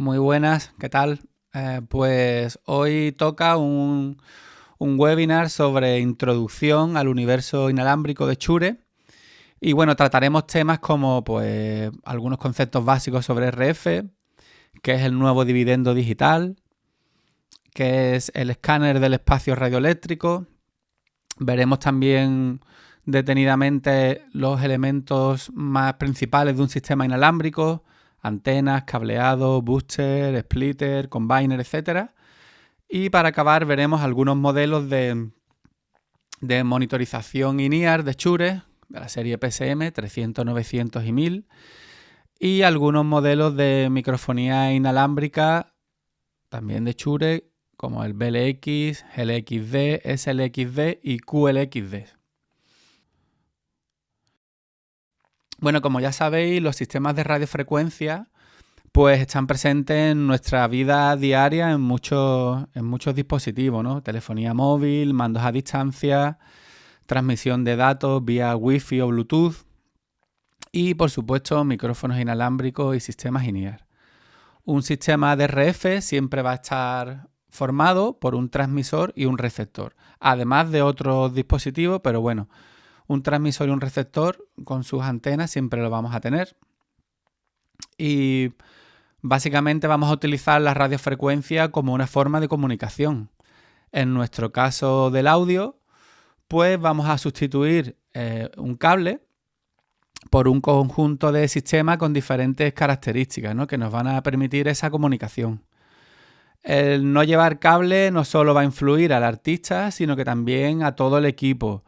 Muy buenas, ¿qué tal? Pues hoy toca un webinar sobre introducción al universo inalámbrico de Chure. Y bueno, trataremos temas como pues algunos conceptos básicos sobre RF, qué es el nuevo dividendo digital, qué es el escáner del espacio radioeléctrico. Veremos también detenidamente los elementos más principales de un sistema inalámbrico: antenas, cableado, booster, splitter, combiner, etc. Y para acabar veremos algunos modelos de monitorización INIAR de Chure, de la serie PSM 300, 900 y 1000, y algunos modelos de microfonía inalámbrica también de Chure, como el BLX, GLXD, SLXD y QLXD. Bueno, como ya sabéis, los sistemas de radiofrecuencia pues están presentes en nuestra vida diaria en muchos dispositivos, ¿no? Telefonía móvil, mandos a distancia, transmisión de datos vía Wi-Fi o Bluetooth y, por supuesto, micrófonos inalámbricos y sistemas INIAR. Un sistema de RF siempre va a estar formado por un transmisor y un receptor, además de otros dispositivos, pero bueno, un transmisor y un receptor con sus antenas siempre lo vamos a tener. Y básicamente vamos a utilizar la radiofrecuencia como una forma de comunicación. En nuestro caso del audio, pues vamos a sustituir un cable por un conjunto de sistemas con diferentes características, ¿no?, que nos van a permitir esa comunicación. El no llevar cable no solo va a influir al artista, sino que también a todo el equipo,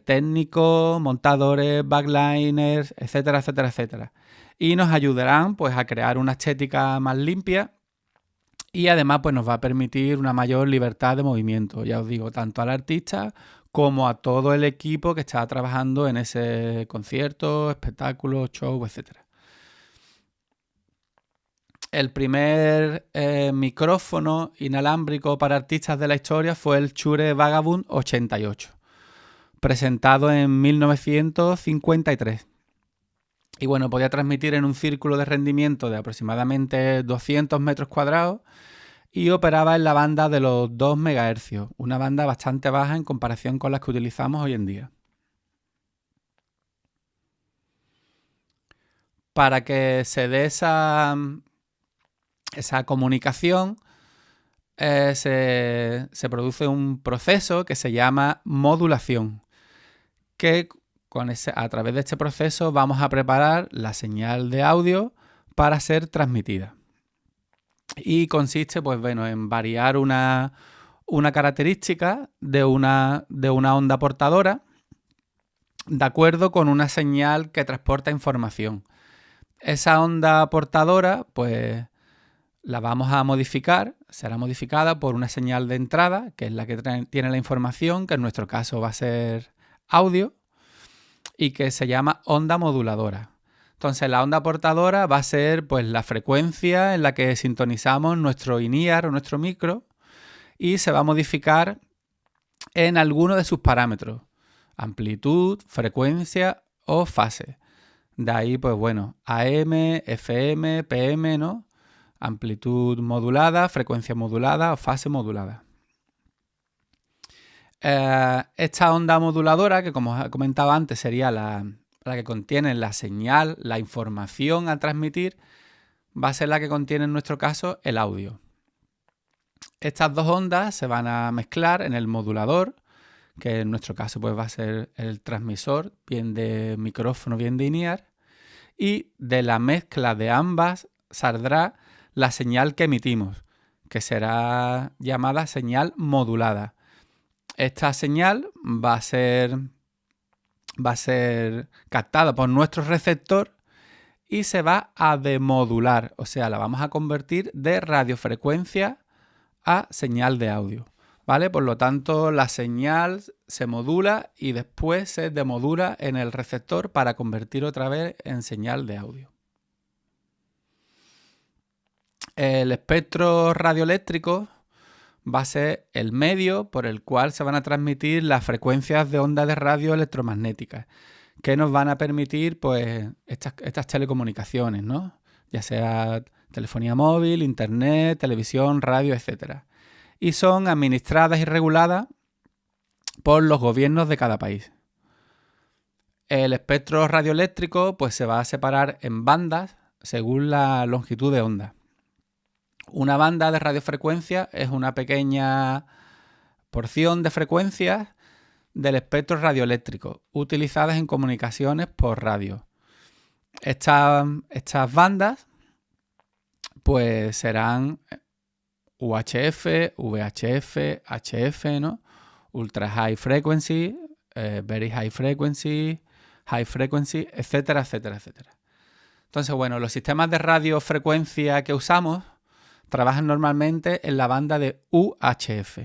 técnicos, montadores, backliners, etcétera, etcétera, etcétera. Y nos ayudarán pues a crear una estética más limpia y además pues nos va a permitir una mayor libertad de movimiento, ya os digo, tanto al artista como a todo el equipo que está trabajando en ese concierto, espectáculo, show, etcétera. El primer micrófono inalámbrico para artistas de la historia fue el Shure Vagabund 88, presentado en 1953. Y bueno, podía transmitir en un círculo de rendimiento de aproximadamente 200 metros cuadrados y operaba en la banda de los 2 MHz, una banda bastante baja en comparación con las que utilizamos hoy en día. Para que se dé esa comunicación, se produce un proceso que se llama modulación, que a través de este proceso vamos a preparar la señal de audio para ser transmitida. Y consiste pues, bueno, en variar una característica de una onda portadora de acuerdo con una señal que transporta información. Esa onda portadora pues la vamos a modificar, será modificada por una señal de entrada, que es la que tiene la información, que en nuestro caso va a ser audio, y que se llama onda moduladora. Entonces la onda portadora va a ser pues la frecuencia en la que sintonizamos nuestro INIAR o nuestro micro y se va a modificar en alguno de sus parámetros: amplitud, frecuencia o fase. De ahí pues bueno, AM, FM, PM, ¿no? Amplitud modulada, frecuencia modulada o fase modulada. Esta onda moduladora, que como os he comentado antes sería la que contiene la señal, la información a transmitir, va a ser la que contiene en nuestro caso el audio. Estas dos ondas se van a mezclar en el modulador, que en nuestro caso pues va a ser el transmisor, bien de micrófono, bien de INIAR, y de la mezcla de ambas saldrá la señal que emitimos, que será llamada señal modulada. Esta señal va a ser captada por nuestro receptor y se va a demodular, o sea, la vamos a convertir de radiofrecuencia a señal de audio, ¿vale? Por lo tanto, la señal se modula y después se demodula en el receptor para convertir otra vez en señal de audio. El espectro radioeléctrico va a ser el medio por el cual se van a transmitir las frecuencias de ondas de radio electromagnéticas, que nos van a permitir pues estas telecomunicaciones, ¿no? Ya sea telefonía móvil, internet, televisión, radio, etc. Y son administradas y reguladas por los gobiernos de cada país. El espectro radioeléctrico pues, se va a separar en bandas según la longitud de onda. Una banda de radiofrecuencia es una pequeña porción de frecuencias del espectro radioeléctrico utilizadas en comunicaciones por radio. Estas bandas pues serán UHF, VHF, HF, ¿no? Ultra High Frequency, Very High Frequency, High Frequency, etcétera, etcétera, etcétera. Entonces, bueno, los sistemas de radiofrecuencia que usamos trabajan normalmente en la banda de UHF,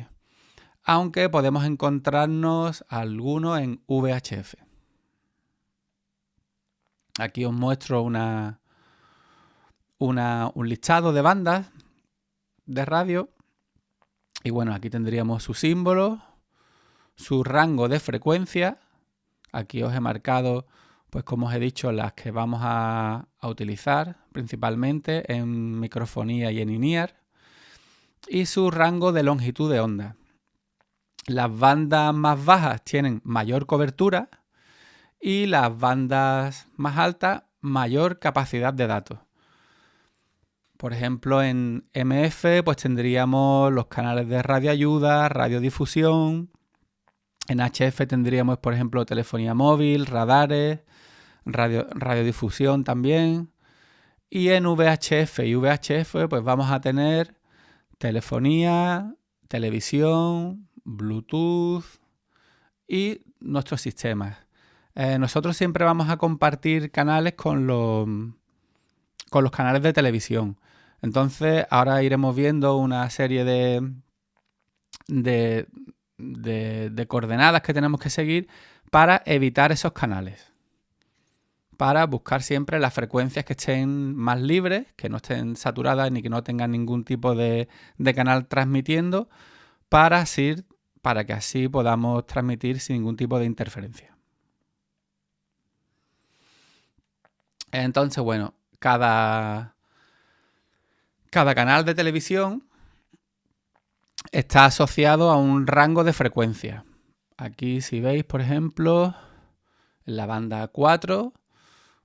aunque podemos encontrarnos algunos en VHF. Aquí os muestro un listado de bandas de radio y bueno, aquí tendríamos su símbolo, su rango de frecuencia. Aquí os he marcado, pues como os he dicho, las que vamos a utilizar principalmente en microfonía y en in-ear, y su rango de longitud de onda. Las bandas más bajas tienen mayor cobertura y las bandas más altas mayor capacidad de datos. Por ejemplo, en MF pues tendríamos los canales de radioayuda, radiodifusión. En HF tendríamos, por ejemplo, telefonía móvil, radares, radiodifusión también. Y en VHF y VHF pues vamos a tener telefonía, televisión, Bluetooth y nuestros sistemas. Nosotros siempre vamos a compartir canales con los canales de televisión. Entonces ahora iremos viendo una serie de coordenadas que tenemos que seguir para evitar esos canales. Para buscar siempre las frecuencias que estén más libres, que no estén saturadas ni que no tengan ningún tipo de canal transmitiendo, para que así podamos transmitir sin ningún tipo de interferencia. Entonces, bueno, cada canal de televisión está asociado a un rango de frecuencia. Aquí, si veis, por ejemplo, en la banda 4,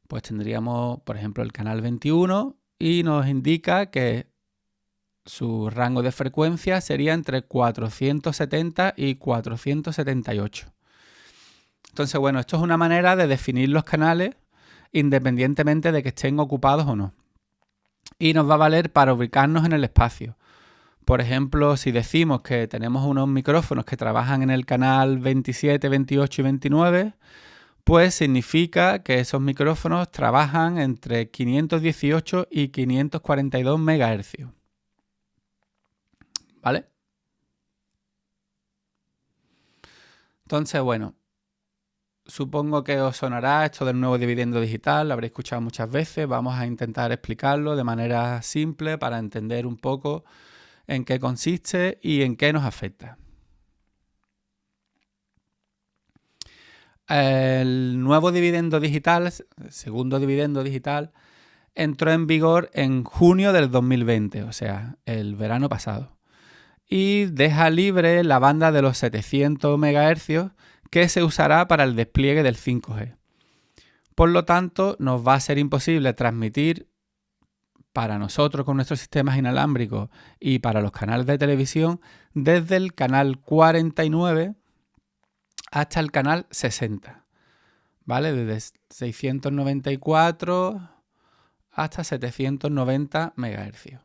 pues tendríamos, por ejemplo, el canal 21 y nos indica que su rango de frecuencia sería entre 470 y 478. Entonces, bueno, esto es una manera de definir los canales independientemente de que estén ocupados o no. Y nos va a valer para ubicarnos en el espacio. Por ejemplo, si decimos que tenemos unos micrófonos que trabajan en el canal 27, 28 y 29, pues significa que esos micrófonos trabajan entre 518 y 542 MHz. ¿Vale? Entonces, bueno, supongo que os sonará esto del nuevo dividendo digital, lo habréis escuchado muchas veces. Vamos a intentar explicarlo de manera simple para entender un poco en qué consiste y en qué nos afecta. El nuevo dividendo digital, el segundo dividendo digital, entró en vigor en junio del 2020, o sea, el verano pasado. Y deja libre la banda de los 700 MHz que se usará para el despliegue del 5G. Por lo tanto, nos va a ser imposible transmitir para nosotros con nuestros sistemas inalámbricos y para los canales de televisión desde el canal 49 hasta el canal 60, ¿vale? Desde 694 hasta 790 MHz.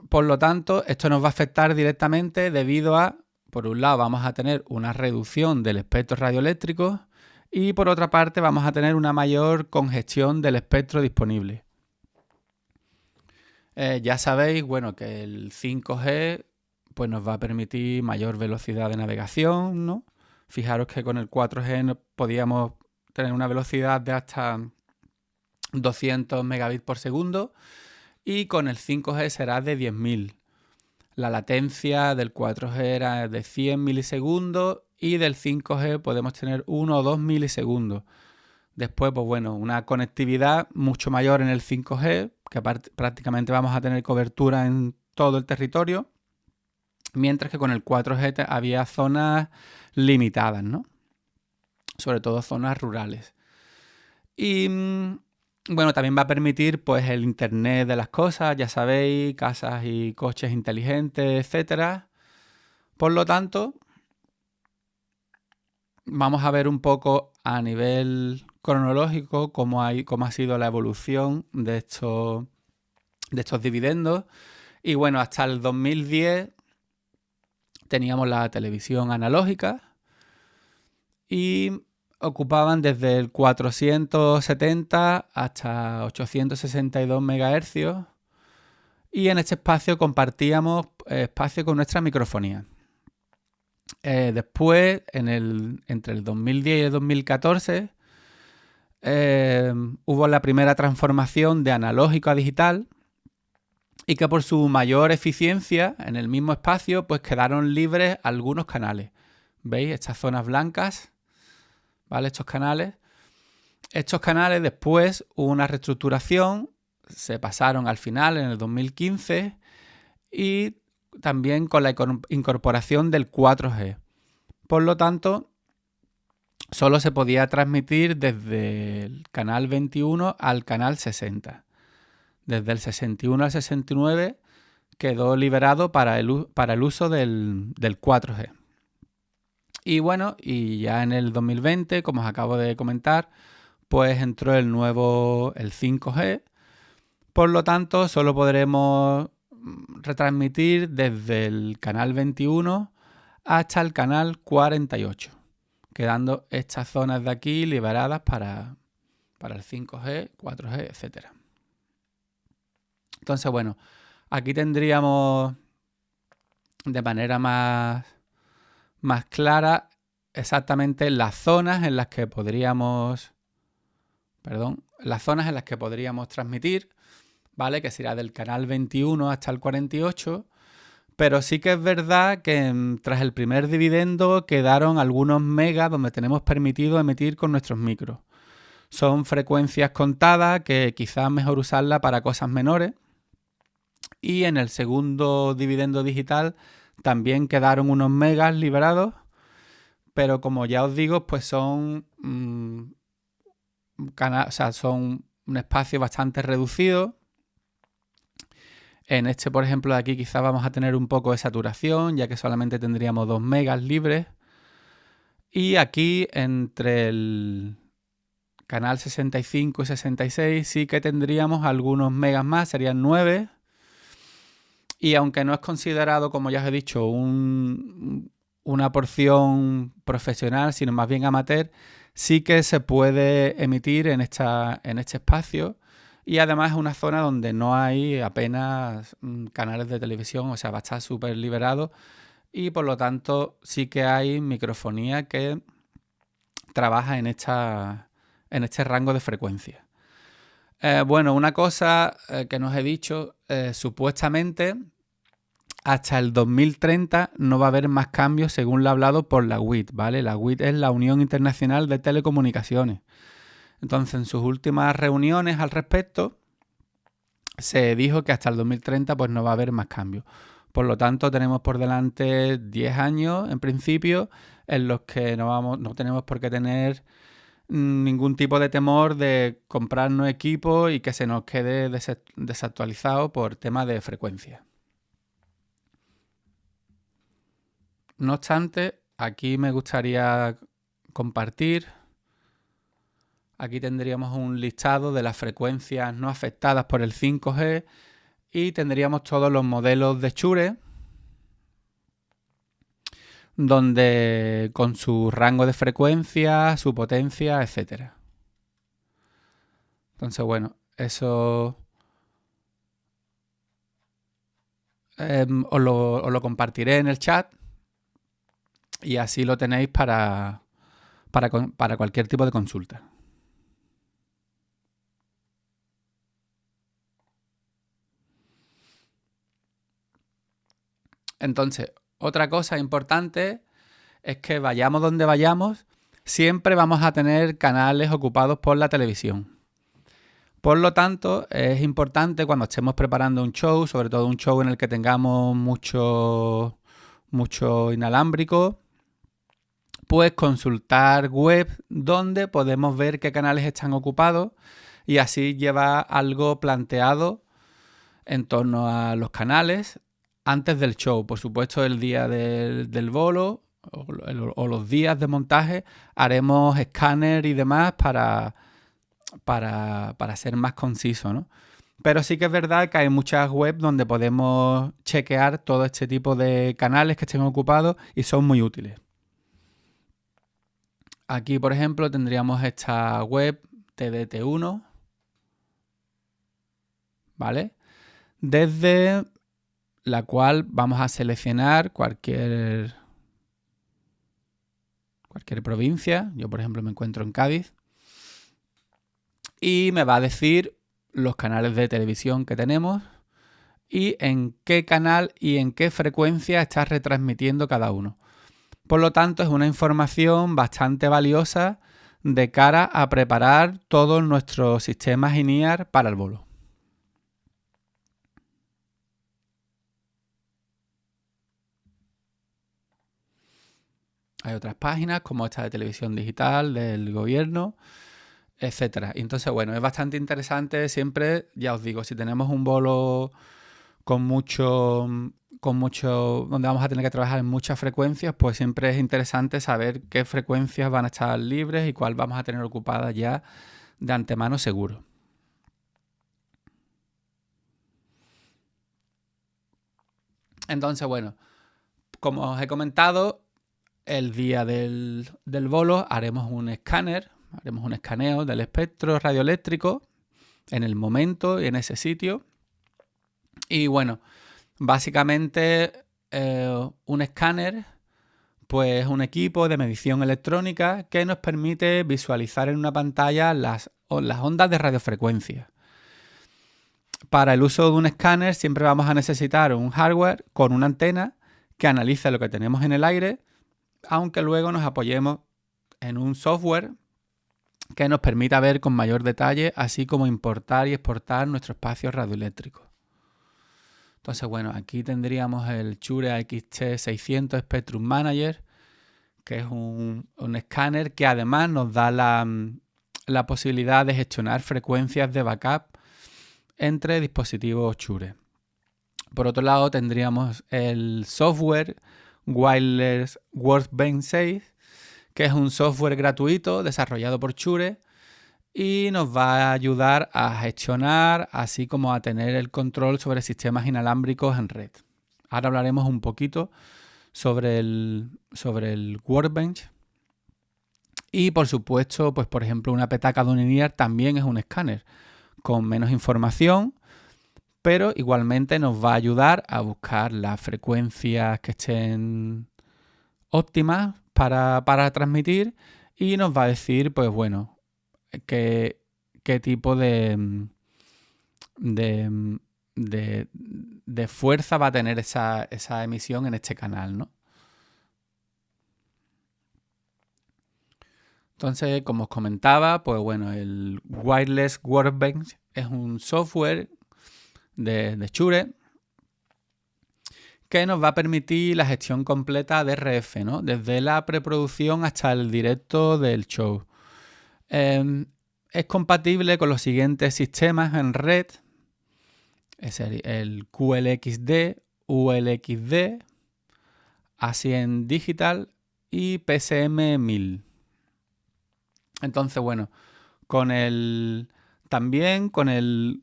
Por lo tanto, esto nos va a afectar directamente debido a, por un lado, vamos a tener una reducción del espectro radioeléctrico y por otra parte vamos a tener una mayor congestión del espectro disponible. Ya sabéis, bueno, que el 5G pues nos va a permitir mayor velocidad de navegación, ¿no? Fijaros que con el 4G podíamos tener una velocidad de hasta 200 megabits por segundo y con el 5G será de 10.000. La latencia del 4G era de 100 milisegundos y del 5G podemos tener 1 o 2 milisegundos. Después, pues bueno, una conectividad mucho mayor en el 5G, que prácticamente vamos a tener cobertura en todo el territorio, mientras que con el 4G había zonas limitadas, ¿no? Sobre todo zonas rurales. Y bueno, también va a permitir pues el Internet de las cosas, ya sabéis, casas y coches inteligentes, etcétera. Por lo tanto, vamos a ver un poco a nivel cronológico cómo ha sido la evolución de estos dividendos. Y bueno, hasta el 2010 teníamos la televisión analógica y ocupaban desde el 470 hasta 862 MHz. Y en este espacio compartíamos espacio con nuestra microfonía. Después, entre el 2010 y el 2014, hubo la primera transformación de analógico a digital y que por su mayor eficiencia en el mismo espacio pues quedaron libres algunos canales. ¿Veis? Estas zonas blancas, ¿vale? Estos canales después hubo una reestructuración, se pasaron al final en el 2015 y también con la incorporación del 4G. Por lo tanto, solo se podía transmitir desde el canal 21 al canal 60. Desde el 61 al 69 quedó liberado para el uso del 4G. Y bueno, y ya en el 2020, como os acabo de comentar, pues entró el 5G. Por lo tanto, solo podremos retransmitir desde el canal 21 hasta el canal 48, quedando estas zonas de aquí liberadas para el 5G, 4G, etc. Entonces, bueno, aquí tendríamos de manera más clara exactamente las zonas en las que podríamos transmitir, ¿vale? Que será del canal 21 hasta el 48. Pero sí que es verdad que tras el primer dividendo quedaron algunos megas donde tenemos permitido emitir con nuestros micros. Son frecuencias contadas que quizás mejor usarla para cosas menores. Y en el segundo dividendo digital también quedaron unos megas liberados. Pero como ya os digo, pues son son un espacio bastante reducido. En este, por ejemplo, de aquí quizás vamos a tener un poco de saturación, ya que solamente tendríamos 2 megas libres. Y aquí, entre el canal 65 y 66, sí que tendríamos algunos megas más, serían 9. Y aunque no es considerado, como ya os he dicho, una porción profesional, sino más bien amateur, sí que se puede emitir en este espacio. Y además es una zona donde no hay apenas canales de televisión, o sea, va a estar súper liberado y por lo tanto sí que hay microfonía que trabaja en este rango de frecuencia. Bueno, una cosa que no os he dicho, supuestamente hasta el 2030 no va a haber más cambios según lo hablado por la UIT, ¿vale? La UIT es la Unión Internacional de Telecomunicaciones. Entonces, en sus últimas reuniones al respecto, se dijo que hasta el 2030 pues no va a haber más cambios. Por lo tanto, tenemos por delante 10 años, en principio, en los que no tenemos por qué tener ningún tipo de temor de comprarnos equipo y que se nos quede desactualizado por tema de frecuencia. No obstante, aquí me gustaría compartir. Aquí tendríamos un listado de las frecuencias no afectadas por el 5G y tendríamos todos los modelos de Shure, donde con su rango de frecuencia, su potencia, etc. Entonces, bueno, eso os lo compartiré en el chat y así lo tenéis para cualquier tipo de consulta. Entonces, otra cosa importante es que vayamos donde vayamos, siempre vamos a tener canales ocupados por la televisión. Por lo tanto, es importante cuando estemos preparando un show, sobre todo un show en el que tengamos mucho inalámbrico, pues consultar web donde podemos ver qué canales están ocupados y así llevar algo planteado en torno a los canales antes del show. Por supuesto, el día del bolo o los días de montaje haremos escáner y demás para ser más conciso, ¿no? Pero sí que es verdad que hay muchas webs donde podemos chequear todo este tipo de canales que estén ocupados y son muy útiles. Aquí, por ejemplo, tendríamos esta web TDT1, ¿vale? Desde la cual vamos a seleccionar cualquier provincia. Yo, por ejemplo, me encuentro en Cádiz. Y me va a decir los canales de televisión que tenemos y en qué canal y en qué frecuencia está retransmitiendo cada uno. Por lo tanto, es una información bastante valiosa de cara a preparar todos nuestros sistemas INEAR para el bolo. Hay otras páginas como esta de televisión digital del gobierno, etcétera. Entonces, bueno, es bastante interesante siempre, ya os digo, si tenemos un bolo con mucho, donde vamos a tener que trabajar en muchas frecuencias, pues siempre es interesante saber qué frecuencias van a estar libres y cuál vamos a tener ocupada ya de antemano seguro. Entonces, bueno, como os he comentado, el día del bolo haremos un escaneo del espectro radioeléctrico en el momento y en ese sitio. Y bueno, básicamente un escáner pues es un equipo de medición electrónica que nos permite visualizar en una pantalla las ondas de radiofrecuencia. Para el uso de un escáner siempre vamos a necesitar un hardware con una antena que analice lo que tenemos en el aire, aunque luego nos apoyemos en un software que nos permita ver con mayor detalle, así como importar y exportar nuestro espacio radioeléctrico. Entonces, bueno, aquí tendríamos el Shure XT600 Spectrum Manager, que es un escáner que además nos da la posibilidad de gestionar frecuencias de backup entre dispositivos Shure. Por otro lado, tendríamos el software Wireless Workbench 6, que es un software gratuito desarrollado por Shure y nos va a ayudar a gestionar, así como a tener el control sobre sistemas inalámbricos en red. Ahora hablaremos un poquito sobre el Workbench. Y por supuesto, pues por ejemplo, una petaca de un INEAR también es un escáner con menos información, pero igualmente nos va a ayudar a buscar las frecuencias que estén óptimas para transmitir y nos va a decir, pues bueno, qué tipo de fuerza va a tener esa emisión en este canal, ¿no? Entonces, como os comentaba, pues bueno, el Wireless Workbench es un software de Shure que nos va a permitir la gestión completa de RF, ¿no? Desde la preproducción hasta el directo del show. Es compatible con los siguientes sistemas en red. Es el QLXD, ULXD, A100 Digital y PSM-1000. Entonces, bueno, también con el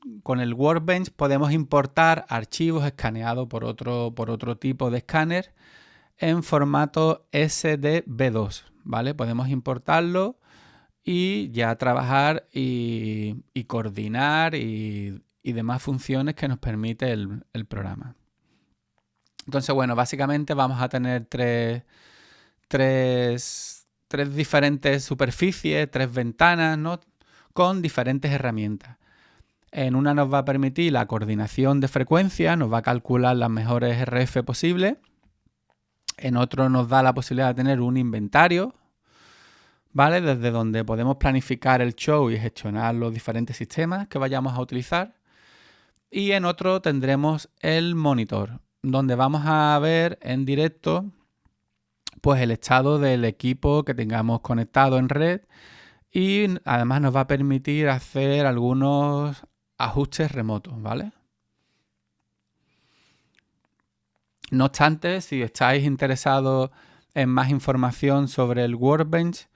Workbench podemos importar archivos escaneados por otro tipo de escáner en formato SDB2, ¿vale? Podemos importarlo y ya trabajar y coordinar y demás funciones que nos permite el programa. Entonces, bueno, básicamente vamos a tener tres diferentes superficies, tres ventanas, ¿no? Con diferentes herramientas. En una nos va a permitir la coordinación de frecuencias, nos va a calcular las mejores RF posibles. En otro nos da la posibilidad de tener un inventario ¿vale? Desde donde podemos planificar el show y gestionar los diferentes sistemas que vayamos a utilizar. Y en otro tendremos el monitor, donde vamos a ver en directo pues el estado del equipo que tengamos conectado en red, y además nos va a permitir hacer algunos ajustes remotos, ¿vale? No obstante, si estáis interesados en más información sobre el Workbench,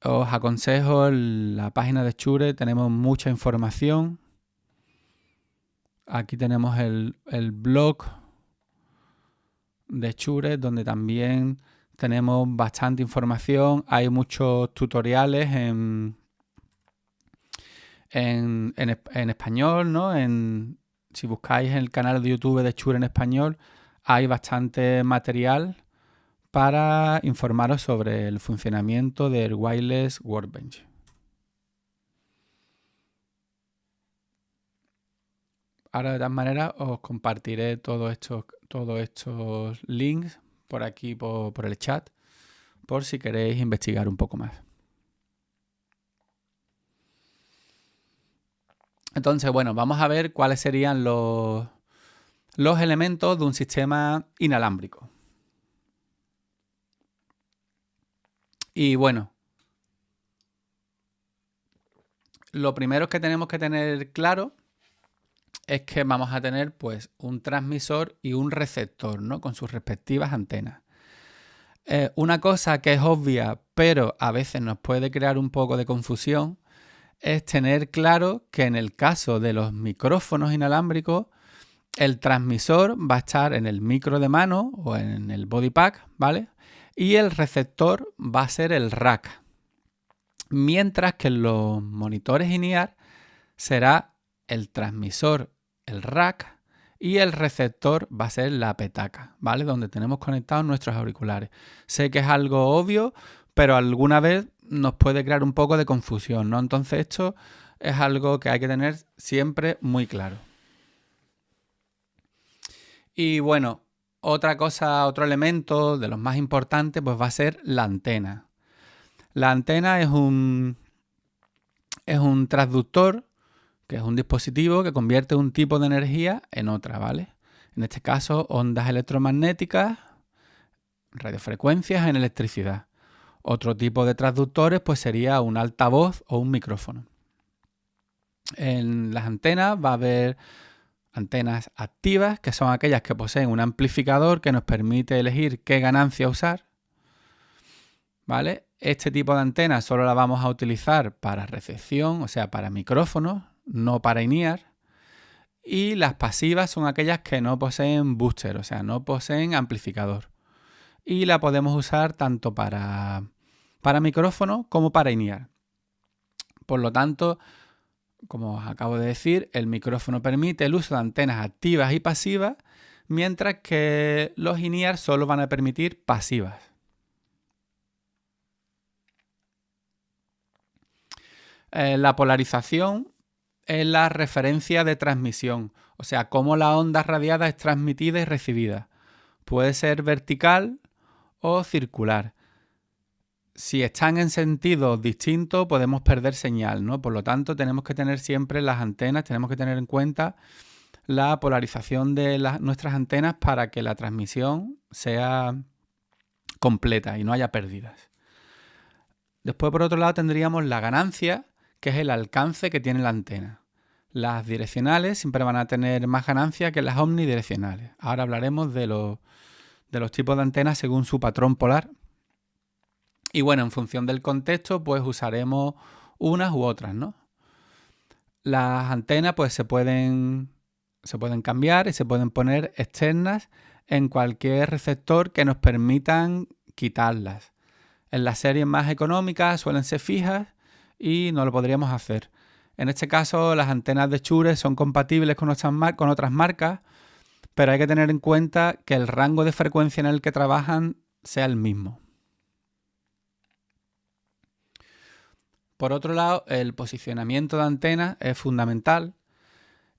os aconsejo la página de Shure. Tenemos mucha información. Aquí tenemos el blog de Shure, donde también tenemos bastante información. Hay muchos tutoriales en español, ¿no? Si buscáis en el canal de YouTube de Shure en español, hay bastante material para informaros sobre el funcionamiento del Wireless Workbench. Ahora, de todas maneras, os compartiré todos estos links por aquí, por el chat, por si queréis investigar un poco más. Entonces, bueno, vamos a ver cuáles serían los elementos de un sistema inalámbrico. Y bueno, lo primero que tenemos que tener claro es que vamos a tener pues un transmisor y un receptor, ¿no? Con sus respectivas antenas. Una cosa que es obvia, pero a veces nos puede crear un poco de confusión, es tener claro que en el caso de los micrófonos inalámbricos, el transmisor va a estar en el micro de mano o en el body pack, ¿vale? Y el receptor va a ser el rack. Mientras que en los monitores in-ear será el transmisor, el rack, y el receptor va a ser la petaca, ¿vale? Donde tenemos conectados nuestros auriculares. Sé que es algo obvio, pero alguna vez nos puede crear un poco de confusión, ¿no? Entonces esto es algo que hay que tener siempre muy claro. Y bueno, otro elemento de los más importantes, pues va a ser la antena. La antena es un transductor, que es un dispositivo que convierte un tipo de energía en otra, ¿vale? En este caso, ondas electromagnéticas, radiofrecuencias en electricidad. Otro tipo de transductores pues sería un altavoz o un micrófono. En las antenas va a haber antenas activas, que son aquellas que poseen un amplificador que nos permite elegir qué ganancia usar, ¿vale? Este tipo de antena solo la vamos a utilizar para recepción, o sea, para micrófonos, no para in-ear. Y las pasivas son aquellas que no poseen booster, o sea, no poseen amplificador. Y la podemos usar tanto para micrófono como para in-ear. Por lo tanto, como os acabo de decir, el micrófono permite el uso de antenas activas y pasivas, mientras que los in-ear solo van a permitir pasivas. La polarización es la referencia de transmisión, o sea, cómo la onda radiada es transmitida y recibida. Puede ser vertical o circular. Si están en sentidos distintos, podemos perder señal, ¿no? Por lo tanto, tenemos que tener siempre las antenas, tenemos que tener en cuenta la polarización de nuestras antenas para que la transmisión sea completa y no haya pérdidas. Después, por otro lado, tendríamos la ganancia, que es el alcance que tiene la antena. Las direccionales siempre van a tener más ganancia que las omnidireccionales. Ahora hablaremos de los tipos de antenas según su patrón polar. Y bueno, en función del contexto, pues usaremos unas u otras, ¿no? Las antenas pues se pueden cambiar y se pueden poner externas en cualquier receptor que nos permitan quitarlas. En las series más económicas suelen ser fijas y no lo podríamos hacer. En este caso, las antenas de Shure son compatibles con otras marcas, pero hay que tener en cuenta que el rango de frecuencia en el que trabajan sea el mismo. Por otro lado, el posicionamiento de antenas es fundamental.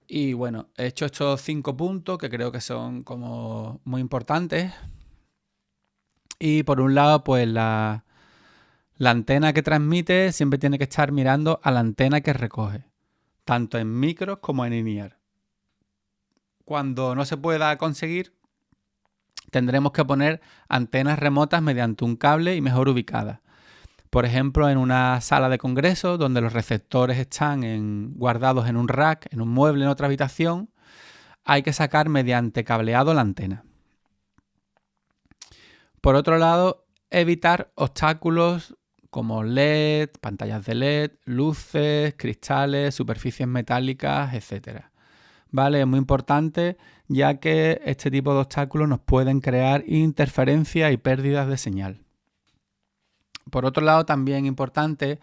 Y bueno, he hecho estos 5 puntos que creo que son como muy importantes. Y por un lado, pues la La antena que transmite siempre tiene que estar mirando a la antena que recoge, tanto en micros como en in-ear. Cuando no se pueda conseguir, tendremos que poner antenas remotas mediante un cable y mejor ubicadas. Por ejemplo, en una sala de congreso donde los receptores están guardados en un rack, en un mueble en otra habitación, hay que sacar mediante cableado la antena. Por otro lado, evitar obstáculos como LED, pantallas de LED, luces, cristales, superficies metálicas, etc. ¿Vale? Es muy importante ya que este tipo de obstáculos nos pueden crear interferencias y pérdidas de señal. Por otro lado, también importante,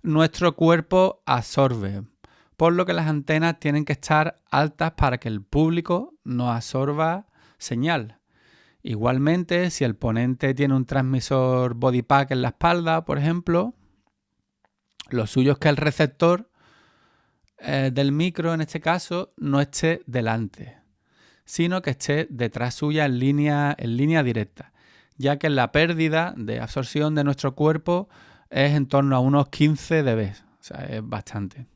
nuestro cuerpo absorbe, por lo que las antenas tienen que estar altas para que el público no absorba señal. Igualmente, si el ponente tiene un transmisor body pack en la espalda, por ejemplo, lo suyo es que el receptor del micro, en este caso, no esté delante, sino que esté detrás suya en línea directa, ya que la pérdida de absorción de nuestro cuerpo es en torno a unos 15 dB, o sea, es bastante.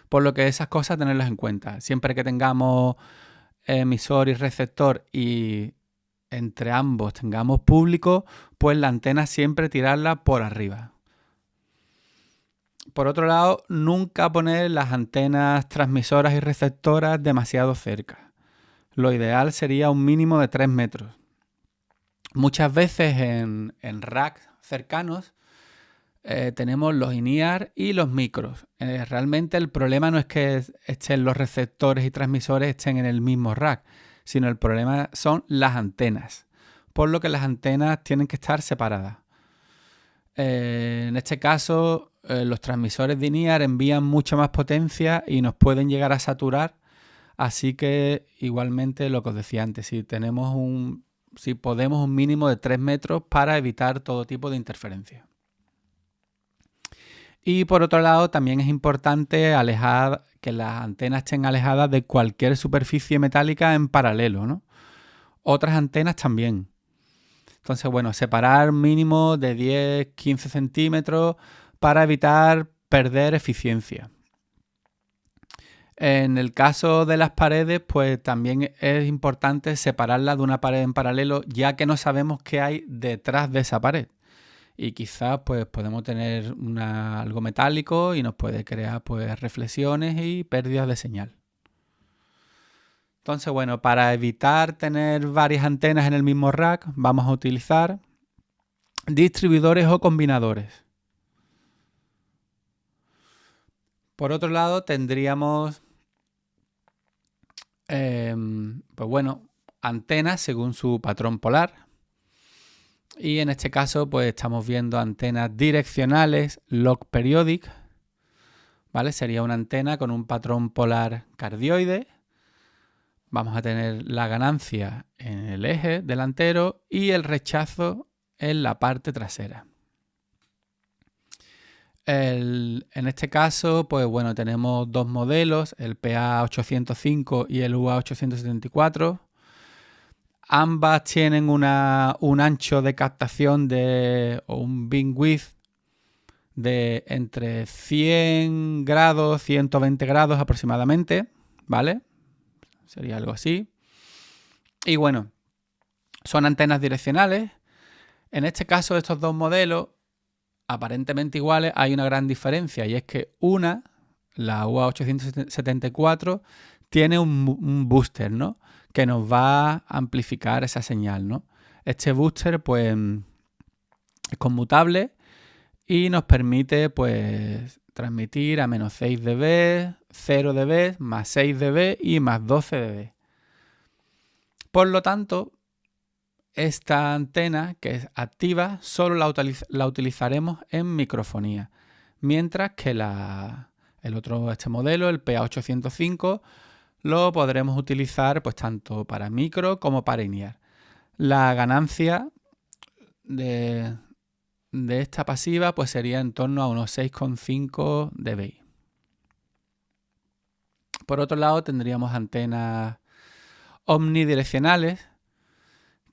Por lo que esas cosas tenerlas en cuenta. Siempre que tengamos emisor y receptor y entre ambos tengamos público, pues la antena siempre tirarla por arriba. Por otro lado, nunca poner las antenas transmisoras y receptoras demasiado cerca. Lo ideal sería un mínimo de 3 metros. Muchas veces en racks cercanos tenemos los in-ear y los micros. Realmente el problema no es que estén los receptores y transmisores estén en el mismo rack, sino el problema son las antenas, por lo que las antenas tienen que estar separadas. En este caso, los transmisores de in-ear envían mucha más potencia y nos pueden llegar a saturar, así que igualmente lo que os decía antes, si podemos un mínimo de 3 metros para evitar todo tipo de interferencia. Y por otro lado, también es importante que las antenas estén alejadas de cualquier superficie metálica en paralelo, ¿no? Otras antenas también. Entonces, bueno, separar mínimo de 10-15 centímetros para evitar perder eficiencia. En el caso de las paredes, pues también es importante separarlas de una pared en paralelo, ya que no sabemos qué hay detrás de esa pared. Y quizás pues podemos tener algo metálico y nos puede crear pues reflexiones y pérdidas de señal. Entonces, bueno, para evitar tener varias antenas en el mismo rack, vamos a utilizar distribuidores o combinadores. Por otro lado, tendríamos antenas según su patrón polar. Y en este caso, pues estamos viendo antenas direccionales log periodic, ¿vale? Sería una antena con un patrón polar cardioide. Vamos a tener la ganancia en el eje delantero y el rechazo en la parte trasera. En este caso, pues bueno, tenemos dos modelos, el PA805 y el UA874. Ambas tienen un ancho de captación o un beamwidth de entre 100 grados, 120 grados aproximadamente, ¿vale? Sería algo así. Y bueno, son antenas direccionales. En este caso, de estos dos modelos, aparentemente iguales, hay una gran diferencia y es que la UA874, tiene un booster, ¿no? Que nos va a amplificar esa señal, ¿no? Este booster, pues, es conmutable y nos permite, pues, transmitir a menos 6 dB, 0 dB, más 6 dB y más 12 dB. Por lo tanto, esta antena, que es activa, solo la utilizaremos en microfonía, mientras que este modelo, el PA805, lo podremos utilizar pues tanto para micro como para in-ear. La ganancia de esta pasiva pues sería en torno a unos 6,5 dBi. Por otro lado, tendríamos antenas omnidireccionales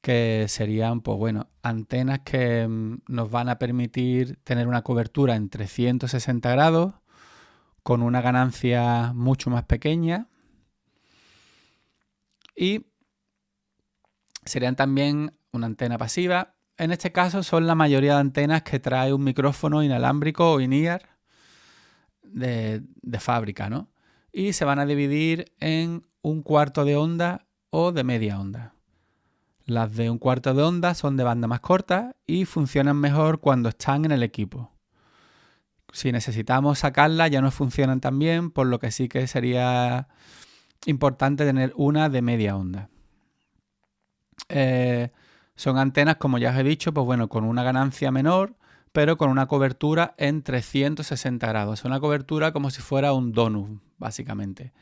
que serían, pues bueno, antenas que nos van a permitir tener una cobertura en 360 grados con una ganancia mucho más pequeña y serían también una antena pasiva. En este caso son la mayoría de antenas que trae un micrófono inalámbrico o in-ear de fábrica, ¿no? Y se van a dividir en un cuarto de onda o de media onda. Las de un cuarto de onda son de banda más corta y funcionan mejor cuando están en el equipo. Si necesitamos sacarlas ya no funcionan tan bien, por lo que sí que sería importante tener una de media onda. Son antenas, como ya os he dicho, pues bueno, con una ganancia menor, pero con una cobertura en 360 grados. Una cobertura como si fuera un donut, básicamente.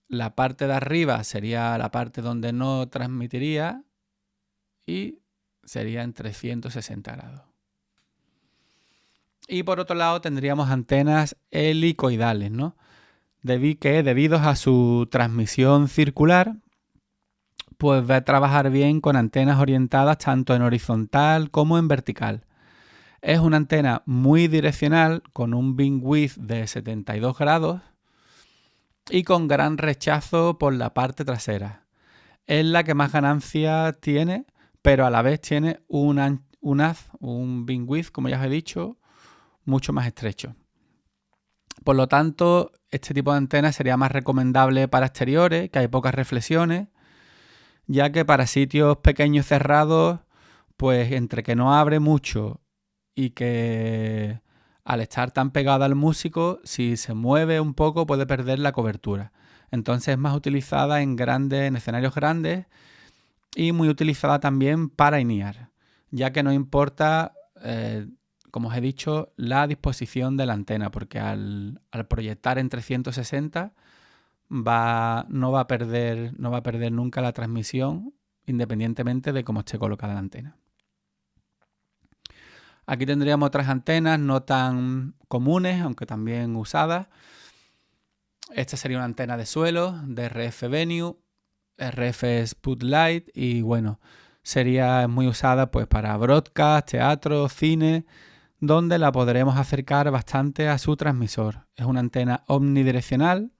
La parte de arriba sería la parte donde no transmitiría y sería en 360 grados. Y por otro lado tendríamos antenas helicoidales, ¿no? Debido a su transmisión circular, pues va a trabajar bien con antenas orientadas tanto en horizontal como en vertical. Es una antena muy direccional con un beamwidth de 72 grados y con gran rechazo por la parte trasera. Es la que más ganancia tiene, pero a la vez tiene un beamwidth, como ya os he dicho, mucho más estrecho. Por lo tanto, este tipo de antena sería más recomendable para exteriores, que hay pocas reflexiones, ya que para sitios pequeños cerrados, pues entre que no abre mucho y que al estar tan pegada al músico, si se mueve un poco puede perder la cobertura. Entonces es más utilizada en escenarios grandes y muy utilizada también para in-ear, ya que no importa, como os he dicho, la disposición de la antena, porque al proyectar en 360 no va a perder nunca la transmisión, independientemente de cómo esté colocada la antena. Aquí tendríamos otras antenas no tan comunes, aunque también usadas. Esta sería una antena de suelo, de RF Venue, RF Spotlight y bueno, sería muy usada pues para broadcast, teatro, cine, donde la podremos acercar bastante a su transmisor. Es una antena omnidireccional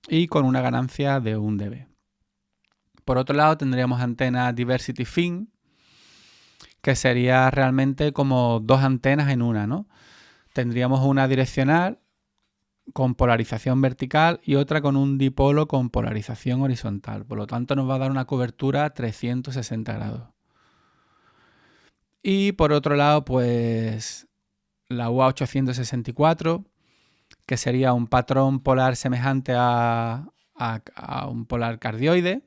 y con una ganancia de 1 dB. Por otro lado tendríamos antena Diversity Fin, que sería realmente como dos antenas en una, ¿no? Tendríamos una direccional con polarización vertical y otra con un dipolo con polarización horizontal. Por lo tanto, nos va a dar una cobertura 360 grados. Y por otro lado, pues la UA864, que sería un patrón polar semejante a un polar cardioide.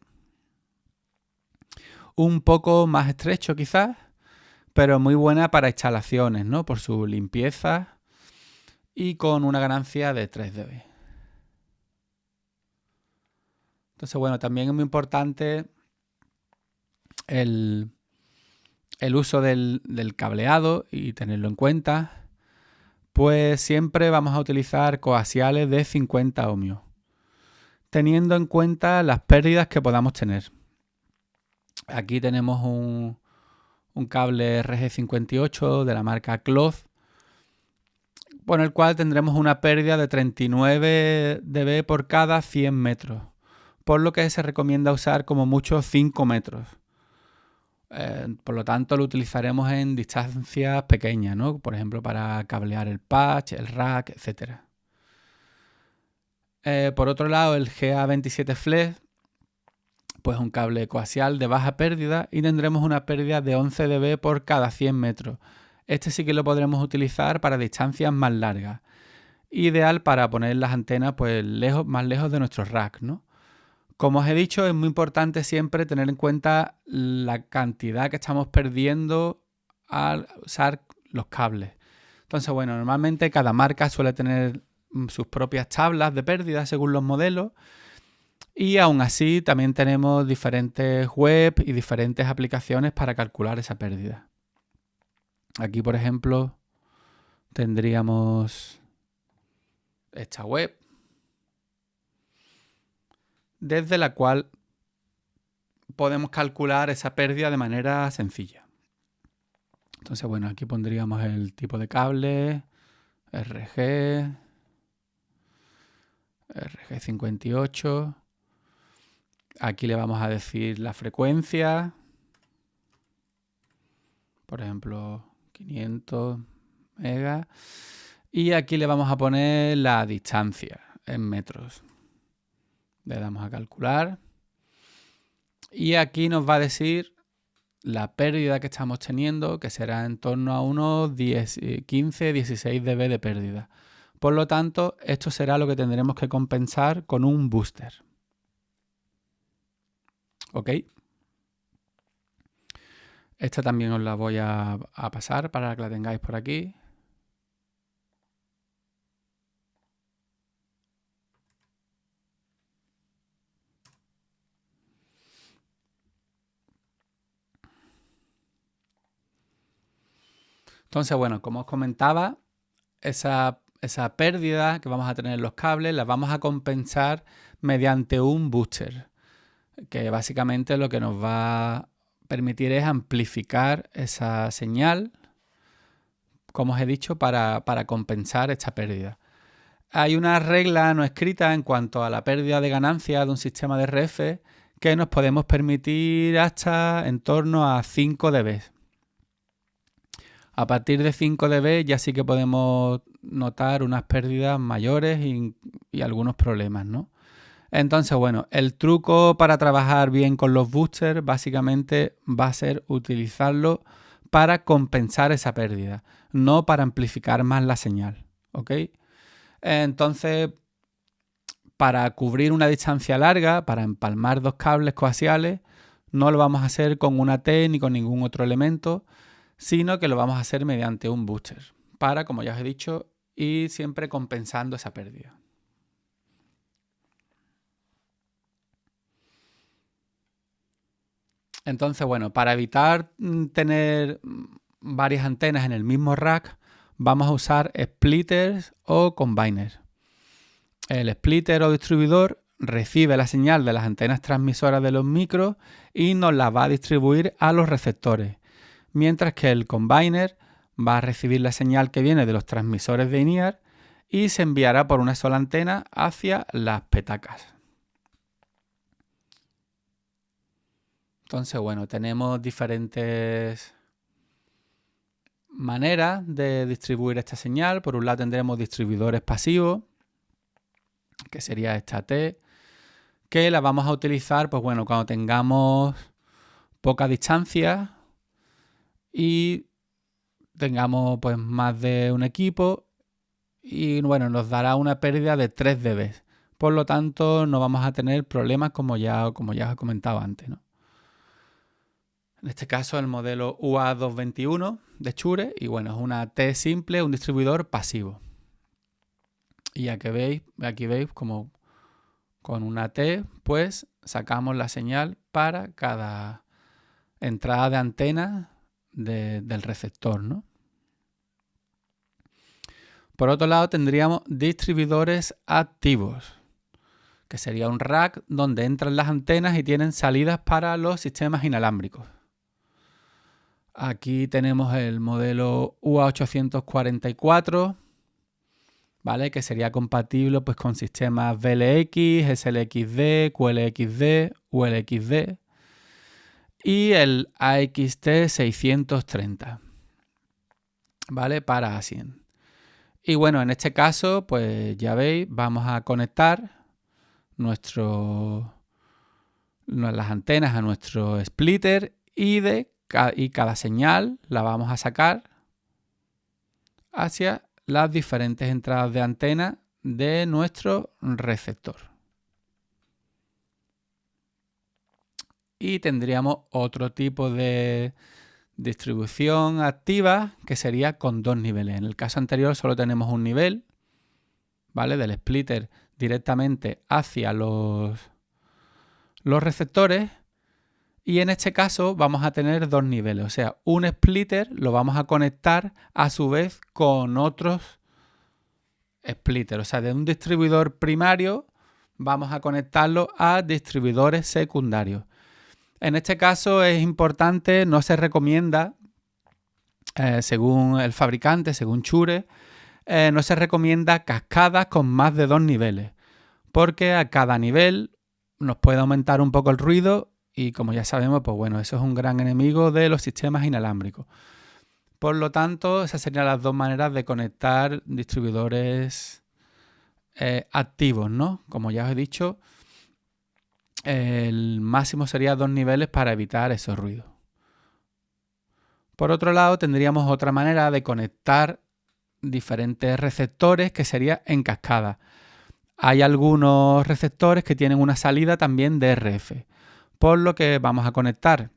Un poco más estrecho quizás, pero muy buena para instalaciones, ¿no? Por su limpieza y con una ganancia de 3 dB. Entonces, bueno, también es muy importante el uso del cableado y tenerlo en cuenta, pues siempre vamos a utilizar coaxiales de 50 ohmios, teniendo en cuenta las pérdidas que podamos tener. Aquí tenemos un cable RG58 de la marca Cloth, con el cual tendremos una pérdida de 39 dB por cada 100 metros, por lo que se recomienda usar como mucho 5 metros. Por lo tanto, lo utilizaremos en distancias pequeñas, ¿no? Por ejemplo, para cablear el patch, el rack, etc. Por otro lado, el GA27 Flex, pues un cable coaxial de baja pérdida y tendremos una pérdida de 11 dB por cada 100 metros. Este sí que lo podremos utilizar para distancias más largas. Ideal para poner las antenas pues más lejos de nuestros racks, ¿no? Como os he dicho, es muy importante siempre tener en cuenta la cantidad que estamos perdiendo al usar los cables. Entonces, bueno, normalmente cada marca suele tener sus propias tablas de pérdida según los modelos y aún así también tenemos diferentes web y diferentes aplicaciones para calcular esa pérdida. Aquí, por ejemplo, tendríamos esta web, desde la cual podemos calcular esa pérdida de manera sencilla. Entonces, bueno, aquí pondríamos el tipo de cable, RG58. Aquí le vamos a decir la frecuencia, por ejemplo, 500 megas. Y aquí le vamos a poner la distancia en metros. Le damos a calcular. Y aquí nos va a decir la pérdida que estamos teniendo, que será en torno a unos 15, 16 dB de pérdida. Por lo tanto, esto será lo que tendremos que compensar con un booster. ¿Ok? Esta también os la voy a pasar para que la tengáis por aquí. Entonces, bueno, como os comentaba, esa pérdida que vamos a tener en los cables la vamos a compensar mediante un booster, que básicamente lo que nos va a permitir es amplificar esa señal, como os he dicho, para compensar esta pérdida. Hay una regla no escrita en cuanto a la pérdida de ganancia de un sistema de RF que nos podemos permitir hasta en torno a 5 dB. A partir de 5 dB ya sí que podemos notar unas pérdidas mayores y algunos problemas, ¿no? Entonces, bueno, el truco para trabajar bien con los boosters básicamente va a ser utilizarlo para compensar esa pérdida, no para amplificar más la señal, ¿ok? Entonces, para cubrir una distancia larga, para empalmar dos cables coaxiales, no lo vamos a hacer con una T ni con ningún otro elemento, sino que lo vamos a hacer mediante un booster, para, como ya os he dicho, ir siempre compensando esa pérdida. Entonces, bueno, para evitar tener varias antenas en el mismo rack, vamos a usar splitters o combiners. El splitter o distribuidor recibe la señal de las antenas transmisoras de los micros y nos la va a distribuir a los receptores, mientras que el combiner va a recibir la señal que viene de los transmisores de INEAR y se enviará por una sola antena hacia las petacas. Entonces, bueno, tenemos diferentes maneras de distribuir esta señal. Por un lado tendremos distribuidores pasivos, que sería esta T, que la vamos a utilizar, pues bueno, cuando tengamos poca distancia y tengamos pues más de un equipo y bueno, nos dará una pérdida de 3 dB. Por lo tanto, no vamos a tener problemas como ya os he comentado antes, ¿no? En este caso el modelo UA221 de Shure y bueno, es una T simple, un distribuidor pasivo. Y aquí veis como con una T pues sacamos la señal para cada entrada de antena del receptor, ¿no? Por otro lado tendríamos distribuidores activos, que sería un rack donde entran las antenas y tienen salidas para los sistemas inalámbricos. Aquí tenemos el modelo UA844, ¿vale? Que sería compatible pues, con sistemas VLX, SLXD, QLXD, ULXD y el AXT630, ¿vale? Para ASIEN. Y bueno, en este caso, pues ya veis, vamos a conectar las antenas a nuestro splitter y cada señal la vamos a sacar hacia las diferentes entradas de antena de nuestro receptor. Y tendríamos otro tipo de distribución activa que sería con dos niveles. En el caso anterior solo tenemos un nivel, ¿vale? Del splitter directamente hacia los receptores. Y en este caso vamos a tener dos niveles, o sea, un splitter lo vamos a conectar a su vez con otros splitters. O sea, de un distribuidor primario vamos a conectarlo a distribuidores secundarios. En este caso es importante, no se recomienda, según el fabricante, según Shure, no se recomienda cascadas con más de 2 niveles, porque a cada nivel nos puede aumentar un poco el ruido y, como ya sabemos, pues bueno, eso es un gran enemigo de los sistemas inalámbricos. Por lo tanto, esas serían las dos maneras de conectar distribuidores activos, ¿no? Como ya os he dicho, el máximo sería 2 niveles para evitar esos ruidos. Por otro lado, tendríamos otra manera de conectar diferentes receptores, que sería en cascada. Hay algunos receptores que tienen una salida también de RF, por lo que vamos a conectar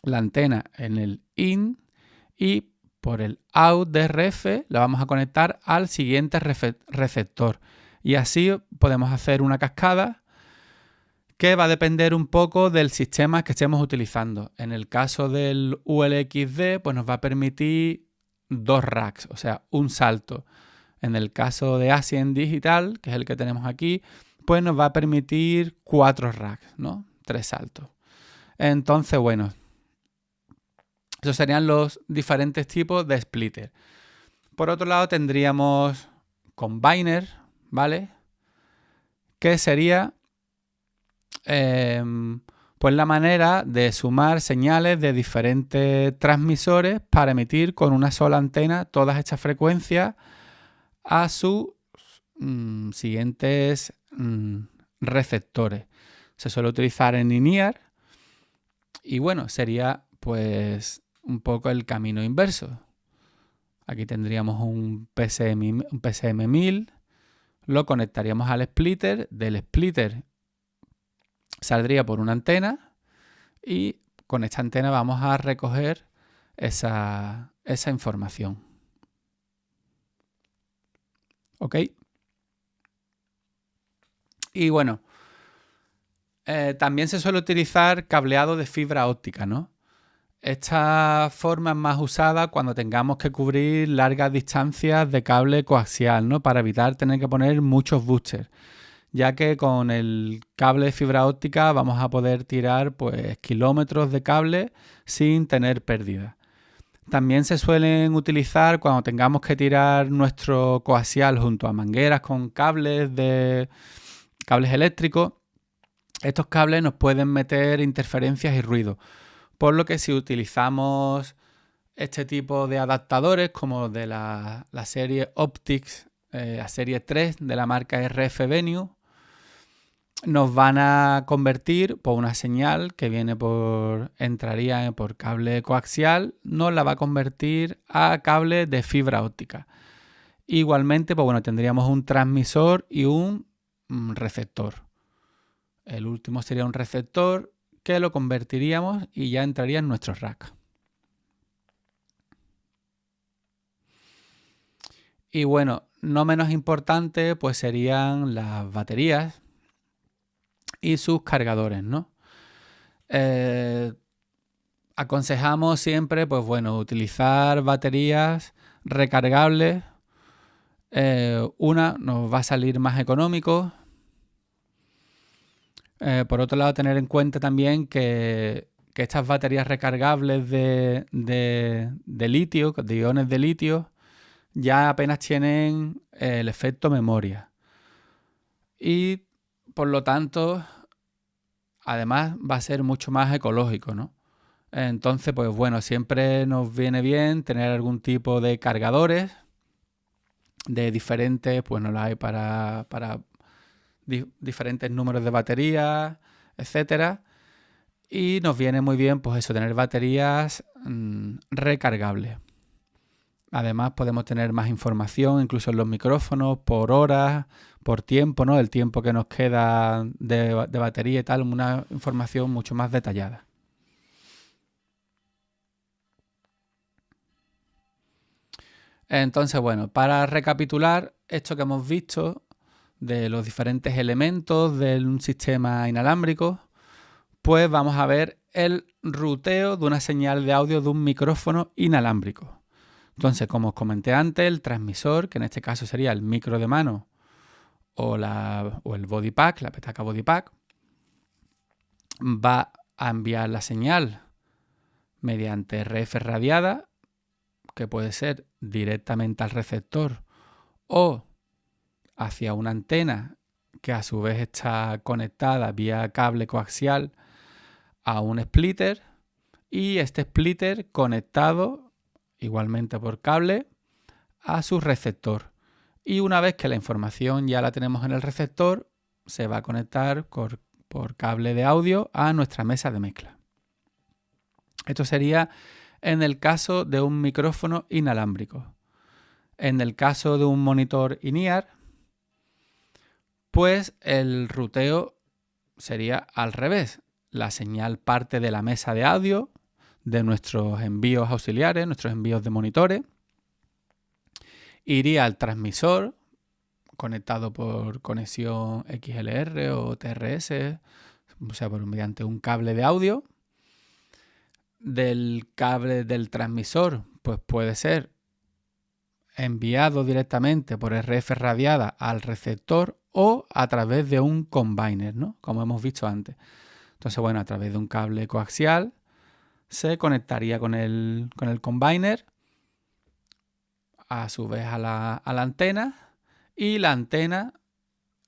la antena en el IN y por el out de RF la vamos a conectar al siguiente receptor. Y así podemos hacer una cascada que va a depender un poco del sistema que estemos utilizando. En el caso del ULXD, pues nos va a permitir 2 racks, o sea, un salto. En el caso de Ascend Digital, que es el que tenemos aquí, pues nos va a permitir 4 racks, ¿no? 3 saltos. Entonces, bueno, esos serían los diferentes tipos de splitter. Por otro lado, tendríamos combiner, ¿vale? Que sería pues la manera de sumar señales de diferentes transmisores para emitir con una sola antena todas estas frecuencias a sus siguientes receptores. Se suele utilizar en linear y bueno, sería pues un poco el camino inverso. Aquí tendríamos un PCM1000, lo conectaríamos al splitter, del splitter saldría por una antena y con esta antena vamos a recoger esa información. ¿Ok? Y bueno, también se suele utilizar cableado de fibra óptica, ¿no? Esta forma es más usada cuando tengamos que cubrir largas distancias de cable coaxial, ¿no? Para evitar tener que poner muchos boosters, ya que con el cable de fibra óptica vamos a poder tirar pues kilómetros de cable sin tener pérdida. También se suelen utilizar cuando tengamos que tirar nuestro coaxial junto a mangueras con cables eléctricos. Estos cables nos pueden meter interferencias y ruido, por lo que si utilizamos este tipo de adaptadores como de la serie Optics, la serie 3 de la marca RF Venue, nos van a convertir por una señal que entraría por cable coaxial, nos la va a convertir a cable de fibra óptica. Igualmente, pues bueno, tendríamos un transmisor y un receptor. El último sería un receptor que lo convertiríamos y ya entraría en nuestro rack. Y bueno, no menos importante, pues serían las baterías y sus cargadores, ¿no? Aconsejamos siempre, pues bueno, utilizar baterías recargables. Una nos va a salir más económico. Por otro lado, tener en cuenta también que estas baterías recargables de litio, de iones de litio, ya apenas tienen el efecto memoria. Y por lo tanto, además va a ser mucho más ecológico, ¿no? Entonces, pues bueno, siempre nos viene bien tener algún tipo de cargadores de diferentes, pues no lo hay para diferentes números de baterías, etcétera. Y nos viene muy bien, pues eso, tener baterías recargables. Además, podemos tener más información, incluso en los micrófonos, por horas, por tiempo, ¿no? El tiempo que nos queda de batería y tal, una información mucho más detallada. Entonces, bueno, para recapitular esto que hemos visto de los diferentes elementos de un sistema inalámbrico, pues vamos a ver el ruteo de una señal de audio de un micrófono inalámbrico. Entonces, como os comenté antes, el transmisor, que en este caso sería el micro de mano o el body pack, la petaca body pack, va a enviar la señal mediante RF radiada, que puede ser directamente al receptor o hacia una antena que a su vez está conectada vía cable coaxial a un splitter, y este splitter conectado igualmente por cable a su receptor. Y una vez que la información ya la tenemos en el receptor, se va a conectar por cable de audio a nuestra mesa de mezcla. Esto sería en el caso de un micrófono inalámbrico. En el caso de un monitor in-ear, pues el ruteo sería al revés. La señal parte de la mesa de audio, de nuestros envíos auxiliares, nuestros envíos de monitores, iría al transmisor conectado por conexión XLR o TRS, o sea, mediante un cable de audio. Del cable del transmisor, pues puede ser enviado directamente por RF radiada al receptor o a través de un combiner, ¿no? Como hemos visto antes. Entonces, bueno, a través de un cable coaxial se conectaría con el combiner, a su vez a la antena, y la antena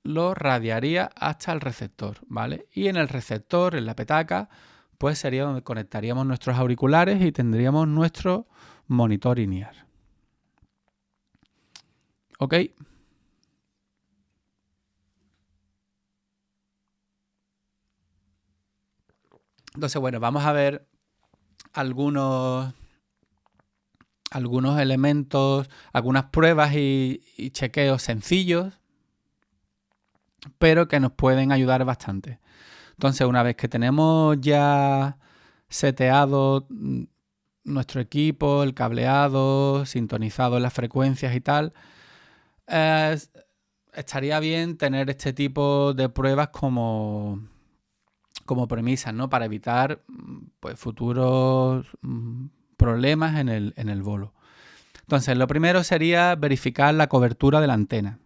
lo radiaría hasta el receptor, ¿vale? Y en el receptor, en la petaca, pues sería donde conectaríamos nuestros auriculares y tendríamos nuestro monitor in-ear. ¿Ok? Entonces, bueno, vamos a ver algunos elementos, algunas pruebas y chequeos sencillos, pero que nos pueden ayudar bastante. Entonces, una vez que tenemos ya seteado nuestro equipo, el cableado, sintonizado las frecuencias y tal, estaría bien tener este tipo de pruebas como premisas, ¿no? Para evitar pues, futuros problemas en el bolo. Entonces, lo primero sería verificar la cobertura de la antena.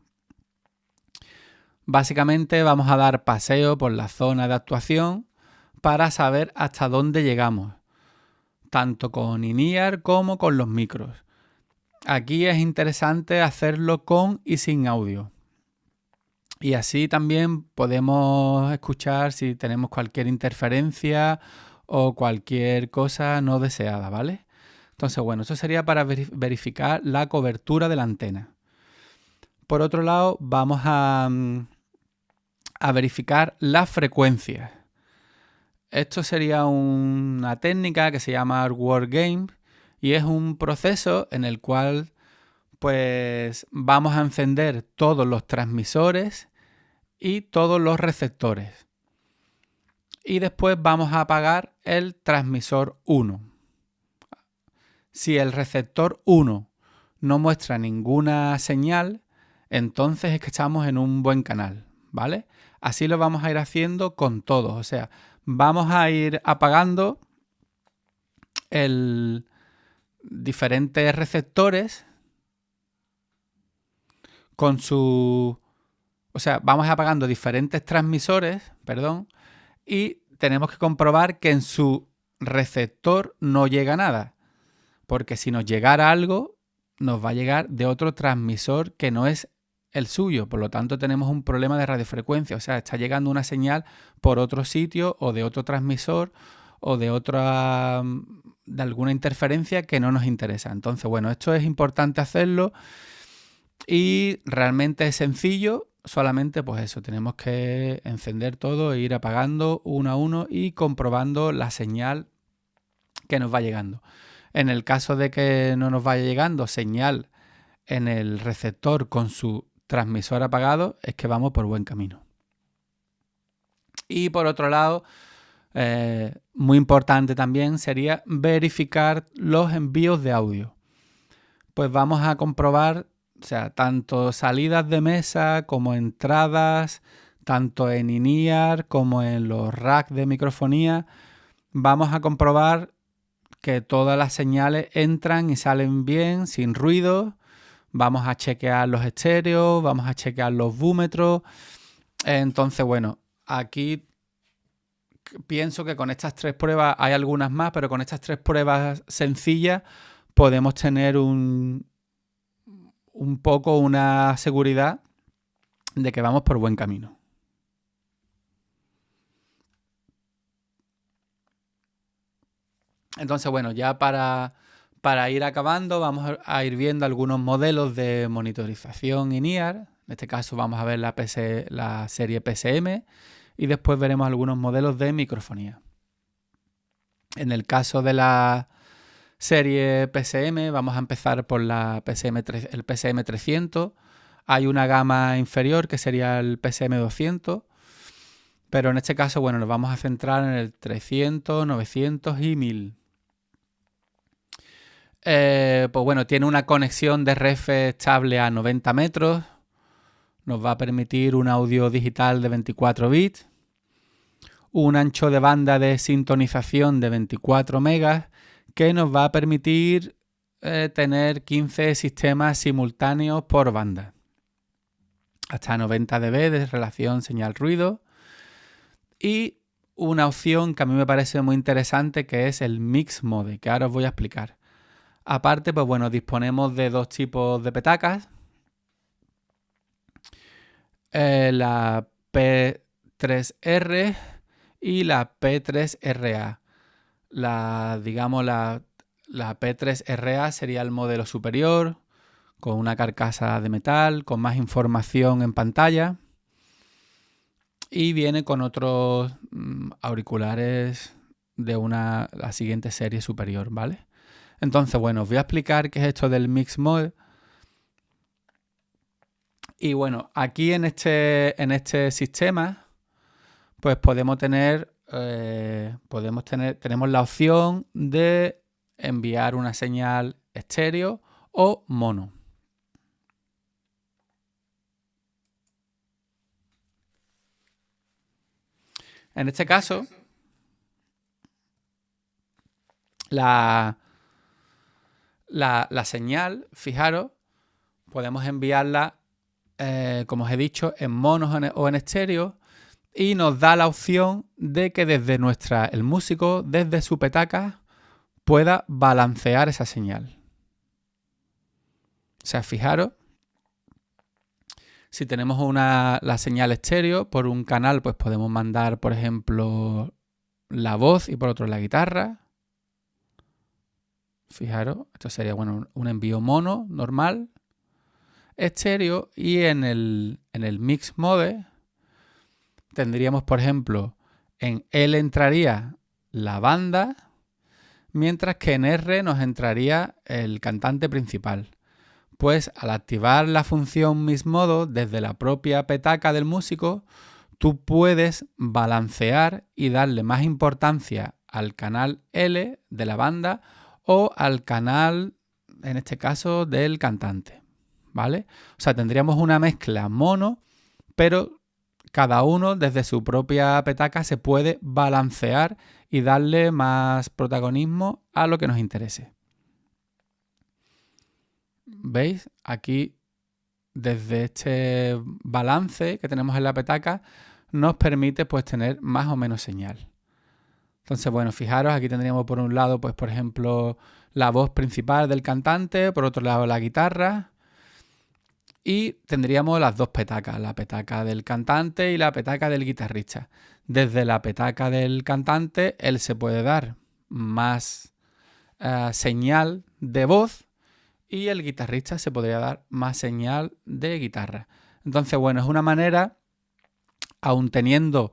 Básicamente vamos a dar paseo por la zona de actuación para saber hasta dónde llegamos, tanto con in-ear como con los micros. Aquí es interesante hacerlo con y sin audio. Y así también podemos escuchar si tenemos cualquier interferencia o cualquier cosa no deseada, ¿vale? Entonces, bueno, eso sería para verificar la cobertura de la antena. Por otro lado, vamos a verificar las frecuencias. Esto sería una técnica que se llama word game y es un proceso en el cual pues vamos a encender todos los transmisores y todos los receptores. Y después vamos a apagar el transmisor 1. Si el receptor 1 no muestra ninguna señal, entonces es que estamos en un buen canal, ¿vale? Así lo vamos a ir haciendo con todos. O sea, vamos a ir apagando diferentes receptores con su... O sea, vamos apagando diferentes transmisores, y tenemos que comprobar que en su receptor no llega nada. Porque si nos llegara algo, nos va a llegar de otro transmisor que no es el suyo. Por lo tanto, tenemos un problema de radiofrecuencia. O sea, está llegando una señal por otro sitio o de otro transmisor o de alguna interferencia que no nos interesa. Entonces, bueno, esto es importante hacerlo y realmente es sencillo. Solamente, pues eso, tenemos que encender todo e ir apagando uno a uno y comprobando la señal que nos va llegando. En el caso de que no nos vaya llegando señal en el receptor con su transmisor apagado, es que vamos por buen camino. Y por otro lado, muy importante también sería verificar los envíos de audio. Pues vamos a comprobar, o sea, tanto salidas de mesa como entradas, tanto en in-ear como en los racks de microfonía. Vamos a comprobar que todas las señales entran y salen bien, sin ruido. Vamos a chequear los estéreos, vamos a chequear los búmetros. Entonces, bueno, aquí pienso que con estas 3 pruebas, hay algunas más, pero con estas 3 pruebas sencillas podemos tener un poco una seguridad de que vamos por buen camino. Entonces, bueno, ya para ir acabando, vamos a ir viendo algunos modelos de monitorización in-ear. En este caso vamos a ver la serie PSM y después veremos algunos modelos de microfonía. En el caso de la serie PSM, vamos a empezar por el PSM300. Hay una gama inferior que sería el PSM200, pero en este caso, bueno, nos vamos a centrar en el 300, 900 y 1000. Pues bueno, tiene una conexión de RF estable a 90 metros. Nos va a permitir un audio digital de 24 bits. Un ancho de banda de sintonización de 24 megas que nos va a permitir tener 15 sistemas simultáneos por banda. Hasta 90 dB de relación señal-ruido. Y una opción que a mí me parece muy interesante, que es el Mix Mode, que ahora os voy a explicar. Aparte, pues bueno, disponemos de 2 tipos de petacas. La P3R y la P3RA. La P3RA sería el modelo superior, con una carcasa de metal, con más información en pantalla. Y viene con otros auriculares de la siguiente serie superior, ¿vale? Entonces, bueno, os voy a explicar qué es esto del Mix Mode. Y bueno, aquí en este sistema, pues tenemos la opción de enviar una señal estéreo o mono. En este caso, la señal, fijaros, podemos enviarla, como os he dicho, en monos o en estéreo, y nos da la opción de que el músico, desde su petaca, pueda balancear esa señal. O sea, fijaros, si tenemos la señal estéreo, por un canal pues podemos mandar, por ejemplo, la voz y por otro la guitarra. Fijaros, esto sería bueno, un envío mono normal, estéreo, y en el Mix Mode tendríamos, por ejemplo, en L entraría la banda, mientras que en R nos entraría el cantante principal. Pues al activar la función Mix Mode desde la propia petaca del músico, tú puedes balancear y darle más importancia al canal L de la banda o al canal, en este caso, del cantante, ¿vale? O sea, tendríamos una mezcla mono, pero cada uno desde su propia petaca se puede balancear y darle más protagonismo a lo que nos interese. ¿Veis? Aquí, desde este balance que tenemos en la petaca, nos permite pues tener más o menos señal. Entonces, bueno, fijaros, aquí tendríamos por un lado, pues por ejemplo, la voz principal del cantante, por otro lado la guitarra, y tendríamos las 2 petacas, la petaca del cantante y la petaca del guitarrista. Desde la petaca del cantante, él se puede dar más señal de voz y el guitarrista se podría dar más señal de guitarra. Entonces, bueno, es una manera, aun teniendo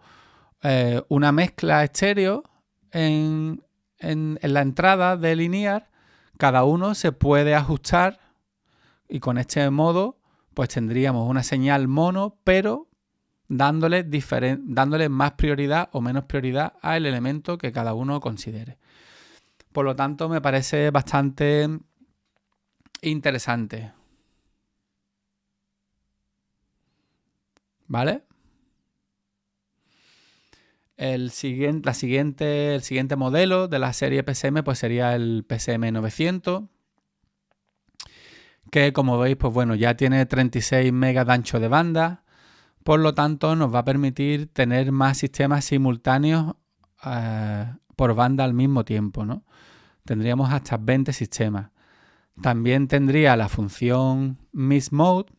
una mezcla estéreo en la entrada de in-ear, cada uno se puede ajustar y con este modo pues tendríamos una señal mono, pero dándole más prioridad o menos prioridad al elemento que cada uno considere. Por lo tanto, me parece bastante interesante. ¿Vale? El siguiente modelo de la serie PSM pues sería el PSM 900, que como veis pues bueno, ya tiene 36 megas de ancho de banda, por lo tanto nos va a permitir tener más sistemas simultáneos por banda al mismo tiempo, ¿no? Tendríamos hasta 20 sistemas. También tendría la función Mix Mode,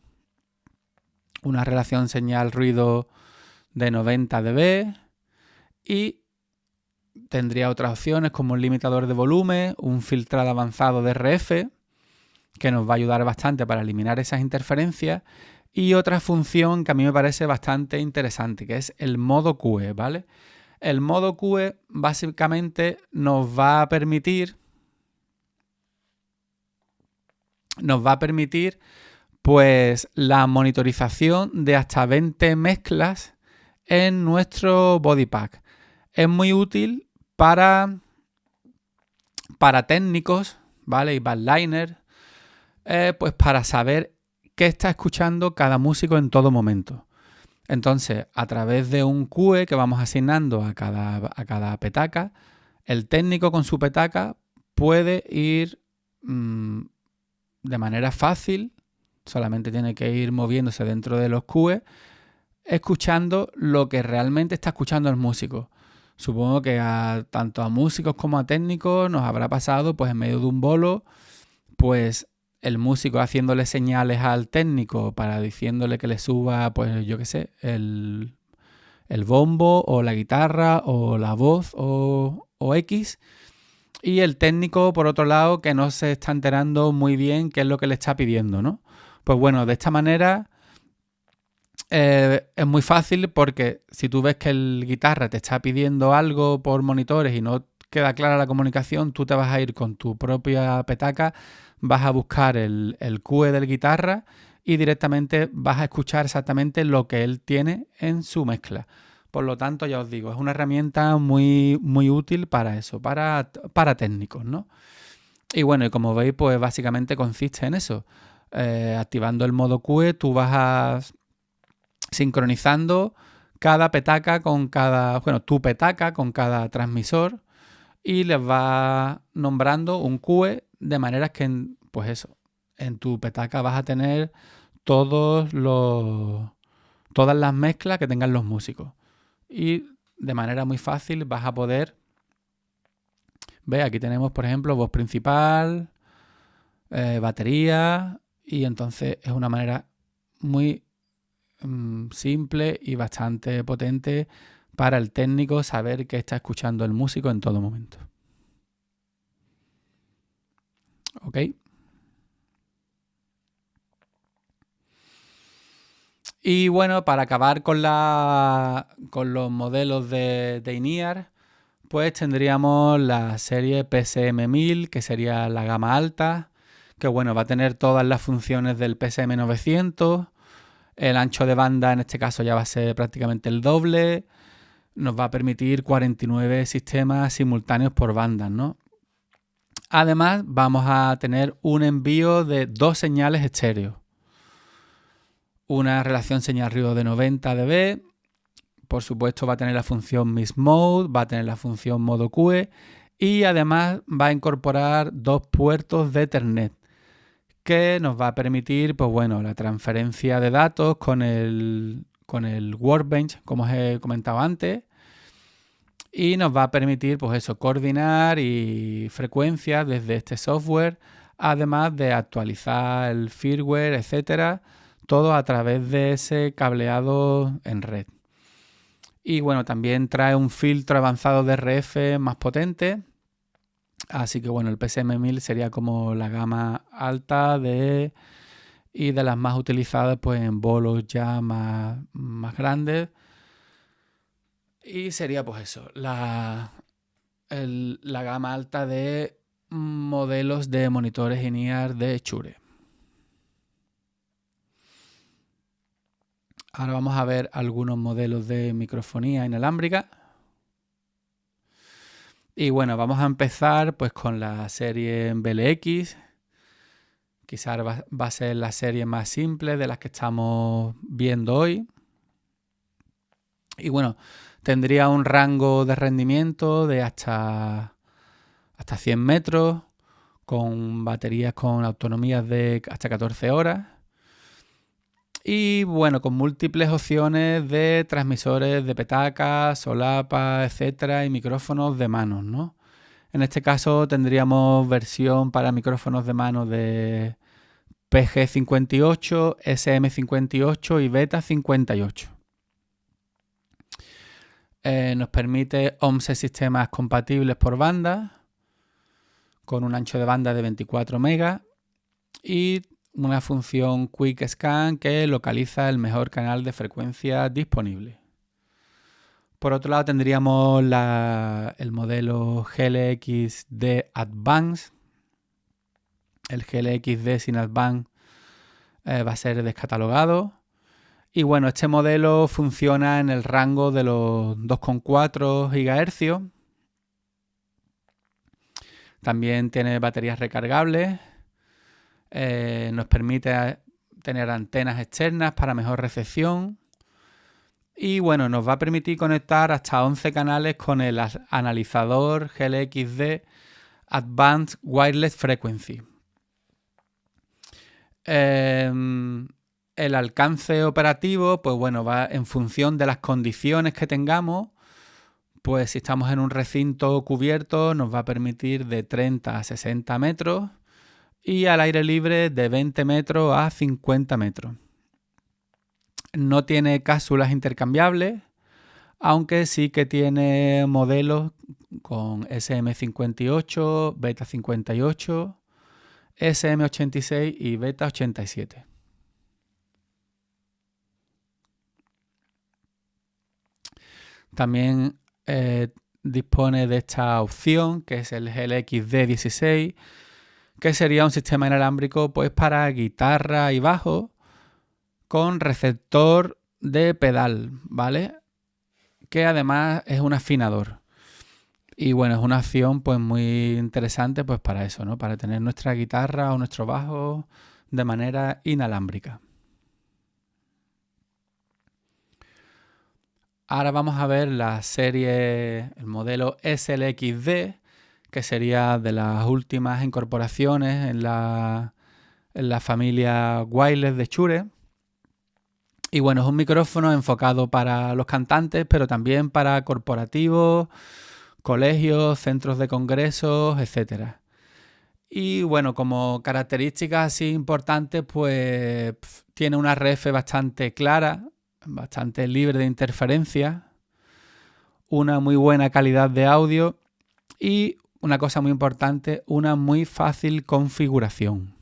una relación señal-ruido de 90 dB, y tendría otras opciones como un limitador de volumen, un filtrado avanzado de RF, que nos va a ayudar bastante para eliminar esas interferencias, y otra función que a mí me parece bastante interesante, que es el modo QE, ¿vale? El modo QE básicamente nos va a permitir pues la monitorización de hasta 20 mezclas en nuestro body pack. Es muy útil para técnicos, ¿vale? Y bandliners, pues para saber qué está escuchando cada músico en todo momento. Entonces, a través de un QE que vamos asignando a cada petaca, el técnico con su petaca puede ir de manera fácil, solamente tiene que ir moviéndose dentro de los QE, escuchando lo que realmente está escuchando el músico. Supongo que tanto a músicos como a técnicos nos habrá pasado, pues en medio de un bolo, pues el músico haciéndole señales al técnico para diciéndole que le suba, pues yo qué sé, el bombo o la guitarra o la voz o X. Y el técnico, por otro lado, que no se está enterando muy bien qué es lo que le está pidiendo, ¿no? Pues bueno, de esta manera es muy fácil, porque si tú ves que el guitarra te está pidiendo algo por monitores y no queda clara la comunicación, tú te vas a ir con tu propia petaca, vas a buscar el QE del guitarra y directamente vas a escuchar exactamente lo que él tiene en su mezcla. Por lo tanto, ya os digo, es una herramienta muy, muy útil para eso, para técnicos, ¿no? Y bueno, y como veis, pues básicamente consiste en eso. Activando el modo QE, tú vas a sincronizando cada petaca con tu petaca con cada transmisor, y les va nombrando un QE, de manera que, pues eso, en tu petaca vas a tener todas las mezclas que tengan los músicos. Y de manera muy fácil vas a poder ver, aquí tenemos, por ejemplo, voz principal, batería, y entonces es una manera muy simple y bastante potente para el técnico saber que está escuchando el músico en todo momento. ¿Ok? Y bueno, para acabar con los modelos de INEAR, pues tendríamos la serie PSM-1000, que sería la gama alta, que bueno, va a tener todas las funciones del PSM-900. El ancho de banda en este caso ya va a ser prácticamente el doble. Nos va a permitir 49 sistemas simultáneos por banda, ¿no? Además, vamos a tener un envío de 2 señales estéreo. Una relación señal-ruido de 90 dB. Por supuesto, va a tener la función Mix Mode, va a tener la función modo QE, y además va a incorporar 2 puertos de Ethernet, que nos va a permitir, pues bueno, la transferencia de datos con el Workbench, como os he comentado antes, y nos va a permitir, pues eso, coordinar y frecuencias desde este software, además de actualizar el firmware, etcétera, todo a través de ese cableado en red. Y bueno, también trae un filtro avanzado de RF más potente. Así que bueno, el PSM-1000 sería como la gama alta y de las más utilizadas, pues en bolos ya más grandes. Y sería pues eso, la gama alta de modelos de monitores INEAR de Shure. Ahora vamos a ver algunos modelos de microfonía inalámbrica. Y bueno, vamos a empezar pues con la serie BLX. Quizás va a ser la serie más simple de las que estamos viendo hoy. Y bueno, tendría un rango de rendimiento de hasta 100 metros, con baterías con autonomías de hasta 14 horas. Y bueno, con múltiples opciones de transmisores de petaca, solapa, etcétera, y micrófonos de manos, ¿no? En este caso tendríamos versión para micrófonos de mano de PG58, SM58 y Beta58. Nos permite 11 sistemas compatibles por banda, con un ancho de banda de 24 megas y una función Quick Scan que localiza el mejor canal de frecuencia disponible. Por otro lado tendríamos el modelo GLX-D Advance. El GLX-D sin Advance va a ser descatalogado. Y bueno, este modelo funciona en el rango de los 2,4 GHz. También tiene baterías recargables. Nos permite tener antenas externas para mejor recepción. Y bueno, nos va a permitir conectar hasta 11 canales con el analizador GLX-D Advanced Wireless Frequency. El alcance operativo, pues bueno, va en función de las condiciones que tengamos. Pues si estamos en un recinto cubierto nos va a permitir de 30 a 60 metros y al aire libre de 20 metros a 50 metros. No tiene cápsulas intercambiables, aunque sí que tiene modelos con SM58, Beta58, SM86 y Beta87. También dispone de esta opción, que es el GLX-D16, que sería un sistema inalámbrico pues para guitarra y bajo con receptor de pedal, ¿vale? Que además es un afinador. Y bueno, es una opción pues muy interesante pues para eso, ¿no? Para tener nuestra guitarra o nuestro bajo de manera inalámbrica. Ahora vamos a ver la serie, el modelo SLX-D, que sería de las últimas incorporaciones en la familia wireless de Shure. Y bueno, es un micrófono enfocado para los cantantes, pero también para corporativos, colegios, centros de congresos, etcétera. Y bueno, como características así importantes, pues tiene una RF bastante clara, bastante libre de interferencia, una muy buena calidad de audio y una cosa muy importante, una muy fácil configuración.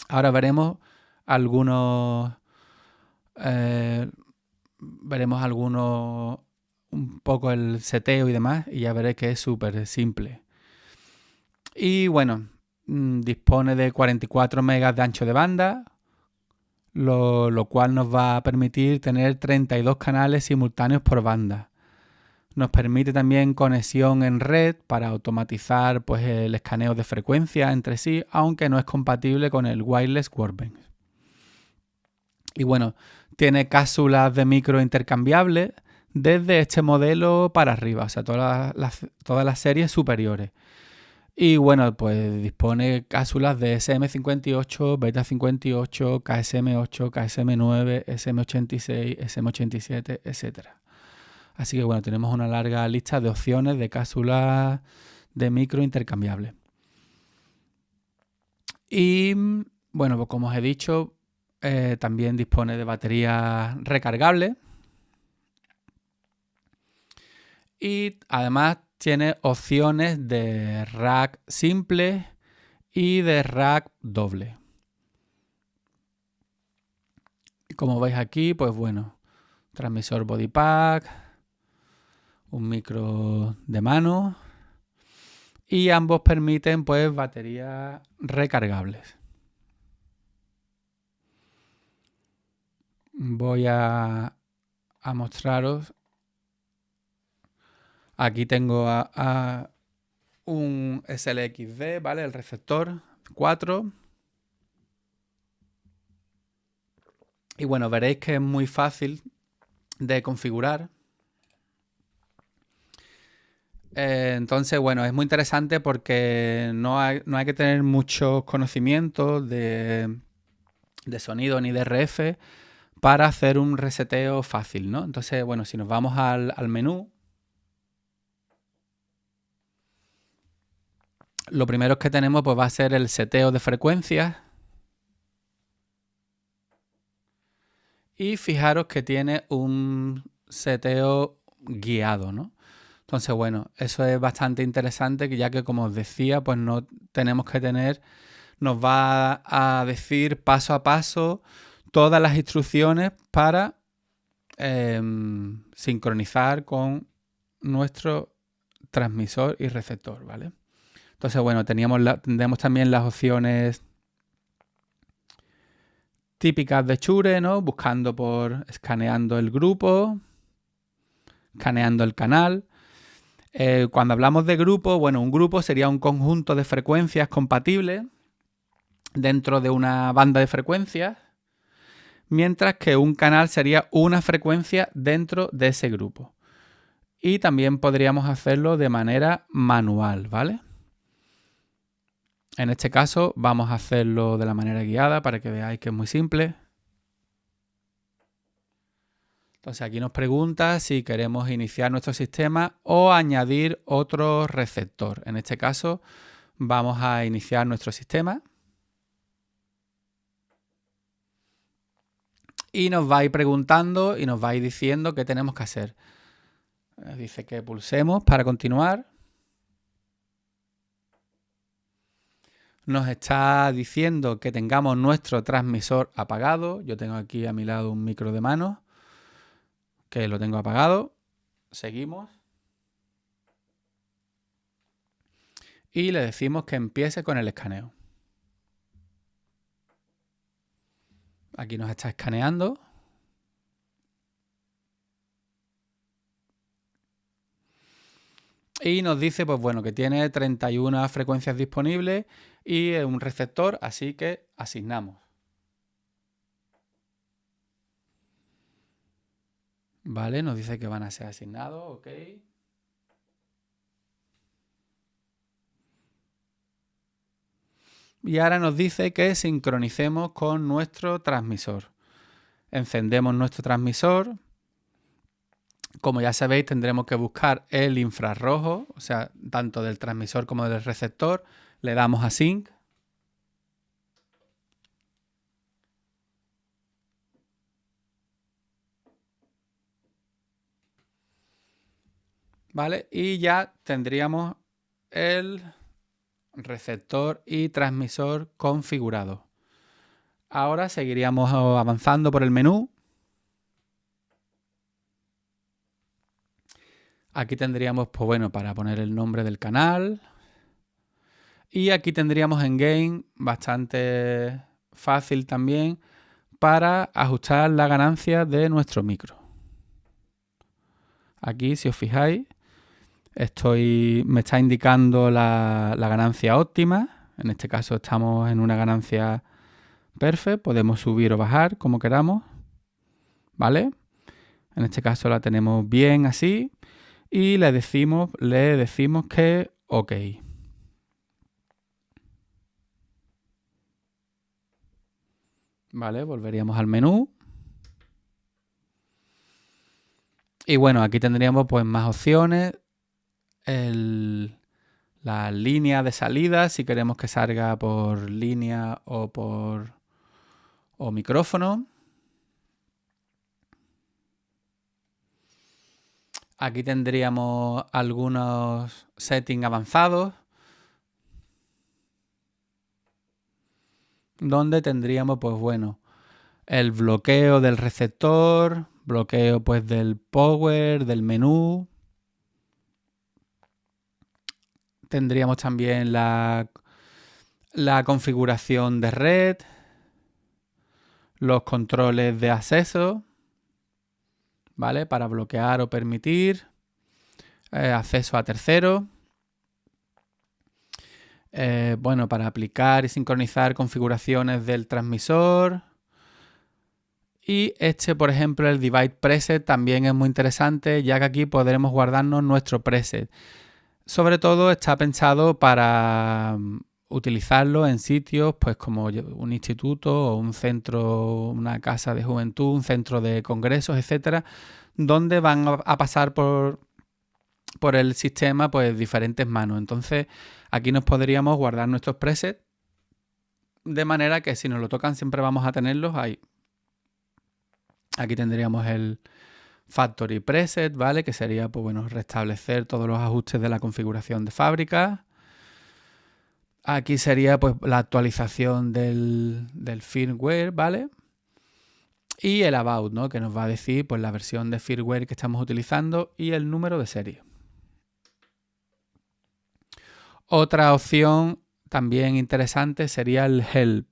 Ahora veremos algunos un poco el seteo y demás y ya veréis que es súper simple. Y bueno, dispone de 44 megas de ancho de banda, lo cual nos va a permitir tener 32 canales simultáneos por banda. Nos permite también conexión en red para automatizar pues, el escaneo de frecuencia entre sí, aunque no es compatible con el Wireless Workbench. Y bueno, tiene cápsulas de micro intercambiables desde este modelo para arriba, o sea, todas las series superiores. Y bueno, pues dispone cápsulas de SM58, Beta58, KSM8, KSM9, SM86, SM87, etc. Así que bueno, tenemos una larga lista de opciones de cápsulas de micro intercambiables. Y bueno, pues como os he dicho, también dispone de baterías recargables. Y además tiene opciones de rack simple y de rack doble. Y como veis aquí, pues bueno, transmisor body pack, un micro de mano y ambos permiten pues baterías recargables. Voy a mostraros. Aquí tengo a un SLX-D, ¿vale? El receptor 4. Y bueno, veréis que es muy fácil de configurar. Entonces, bueno, es muy interesante porque no hay que tener muchos conocimientos de de sonido ni de RF para hacer un reseteo fácil, ¿no? Entonces, bueno, si nos vamos al menú, lo primero que tenemos pues va a ser el seteo de frecuencias. Y fijaros que tiene un seteo guiado, ¿no? Entonces, bueno, eso es bastante interesante, ya que como os decía, pues no tenemos que tener, nos va a decir paso a paso todas las instrucciones para sincronizar con nuestro transmisor y receptor, ¿vale? Entonces, bueno, tendremos también las opciones típicas de Shure, ¿no? Escaneando el grupo, escaneando el canal. Cuando hablamos de grupo, bueno, un grupo sería un conjunto de frecuencias compatibles dentro de una banda de frecuencias, mientras que un canal sería una frecuencia dentro de ese grupo. Y también podríamos hacerlo de manera manual, ¿vale? En este caso vamos a hacerlo de la manera guiada para que veáis que es muy simple. Entonces aquí nos pregunta si queremos iniciar nuestro sistema o añadir otro receptor. En este caso vamos a iniciar nuestro sistema. Y nos va a ir preguntando y nos va a ir diciendo qué tenemos que hacer. Dice que pulsemos para continuar. Nos está diciendo que tengamos nuestro transmisor apagado. Yo tengo aquí a mi lado un micro de mano que lo tengo apagado. Seguimos. Y le decimos que empiece con el escaneo. Aquí nos está escaneando. Y nos dice, pues bueno, que tiene 31 frecuencias disponibles y un receptor, así que asignamos. Vale, nos dice que van a ser asignados, ok. Y ahora nos dice que sincronicemos con nuestro transmisor. Encendemos nuestro transmisor. Como ya sabéis, tendremos que buscar el infrarrojo, o sea, tanto del transmisor como del receptor. Le damos a Sync. ¿Vale? Y ya tendríamos el receptor y transmisor configurados. Ahora seguiríamos avanzando por el menú. Aquí tendríamos, pues bueno, para poner el nombre del canal. Y aquí tendríamos en Gain, bastante fácil también, para ajustar la ganancia de nuestro micro. Aquí, si os fijáis, me está indicando la ganancia óptima. En este caso estamos en una ganancia perfecta. Podemos subir o bajar como queramos. ¿Vale? En este caso la tenemos bien así. Y le decimos que OK. Vale, volveríamos al menú. Y bueno, aquí tendríamos pues más opciones. La línea de salida, si queremos que salga por línea o micrófono. Aquí tendríamos algunos settings avanzados, donde tendríamos, pues bueno, el bloqueo del receptor, bloqueo pues del power, del menú. Tendríamos también la configuración de red, los controles de acceso, ¿vale? Para bloquear o permitir, acceso a terceros. Bueno, para aplicar y sincronizar configuraciones del transmisor. Y por ejemplo, el Device Preset también es muy interesante, ya que aquí podremos guardarnos nuestro preset. Sobre todo está pensado para utilizarlo en sitios pues como un instituto o un centro, una casa de juventud, un centro de congresos, etcétera, donde van a pasar por el sistema pues diferentes manos. Entonces aquí nos podríamos guardar nuestros presets de manera que si nos lo tocan siempre vamos a tenerlos ahí. Aquí tendríamos el Factory Preset, ¿vale? Que sería pues bueno, restablecer todos los ajustes de la configuración de fábrica. Aquí sería pues la actualización del firmware, ¿vale? Y el about, ¿no? Que nos va a decir pues la versión de firmware que estamos utilizando y el número de serie. Otra opción también interesante sería el help,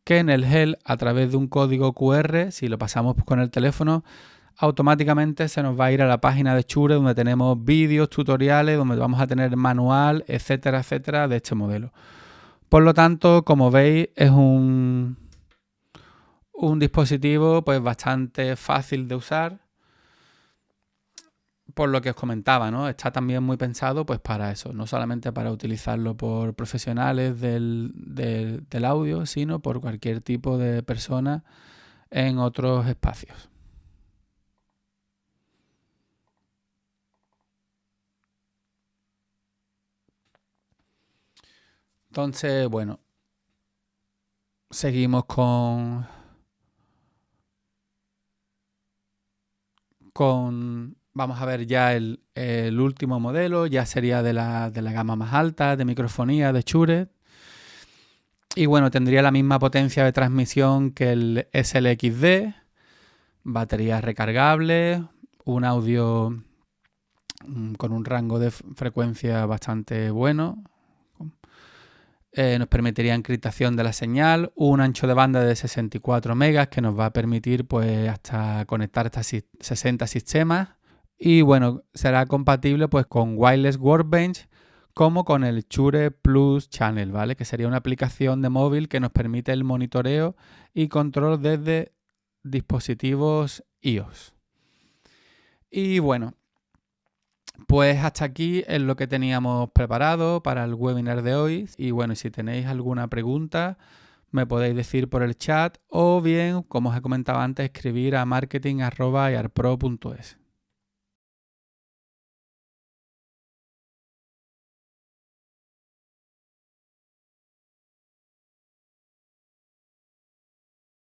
que en el help, a través de un código QR, si lo pasamos con el teléfono, automáticamente se nos va a ir a la página de Shure donde tenemos vídeos, tutoriales, donde vamos a tener manual, etcétera, etcétera, de este modelo. Por lo tanto, como veis, es un dispositivo pues bastante fácil de usar, por lo que os comentaba, ¿no? Está también muy pensado pues para eso, no solamente para utilizarlo por profesionales del audio, sino por cualquier tipo de persona en otros espacios. Entonces, bueno, seguimos con vamos a ver ya el último modelo, ya sería de la gama más alta de microfonía de Shure. Y bueno, tendría la misma potencia de transmisión que el SLXD, baterías recargables, un audio con un rango de frecuencia bastante bueno. Nos permitiría encriptación de la señal, un ancho de banda de 64 megas que nos va a permitir pues hasta conectar hasta 60 sistemas. Y bueno, será compatible pues con Wireless Workbench como con el Shure Plus Channel, ¿vale? Que sería una aplicación de móvil que nos permite el monitoreo y control desde dispositivos iOS. Y bueno, pues hasta aquí es lo que teníamos preparado para el webinar de hoy. Y bueno, si tenéis alguna pregunta, me podéis decir por el chat o bien, como os he comentado antes, escribir a marketing@iarpro.es.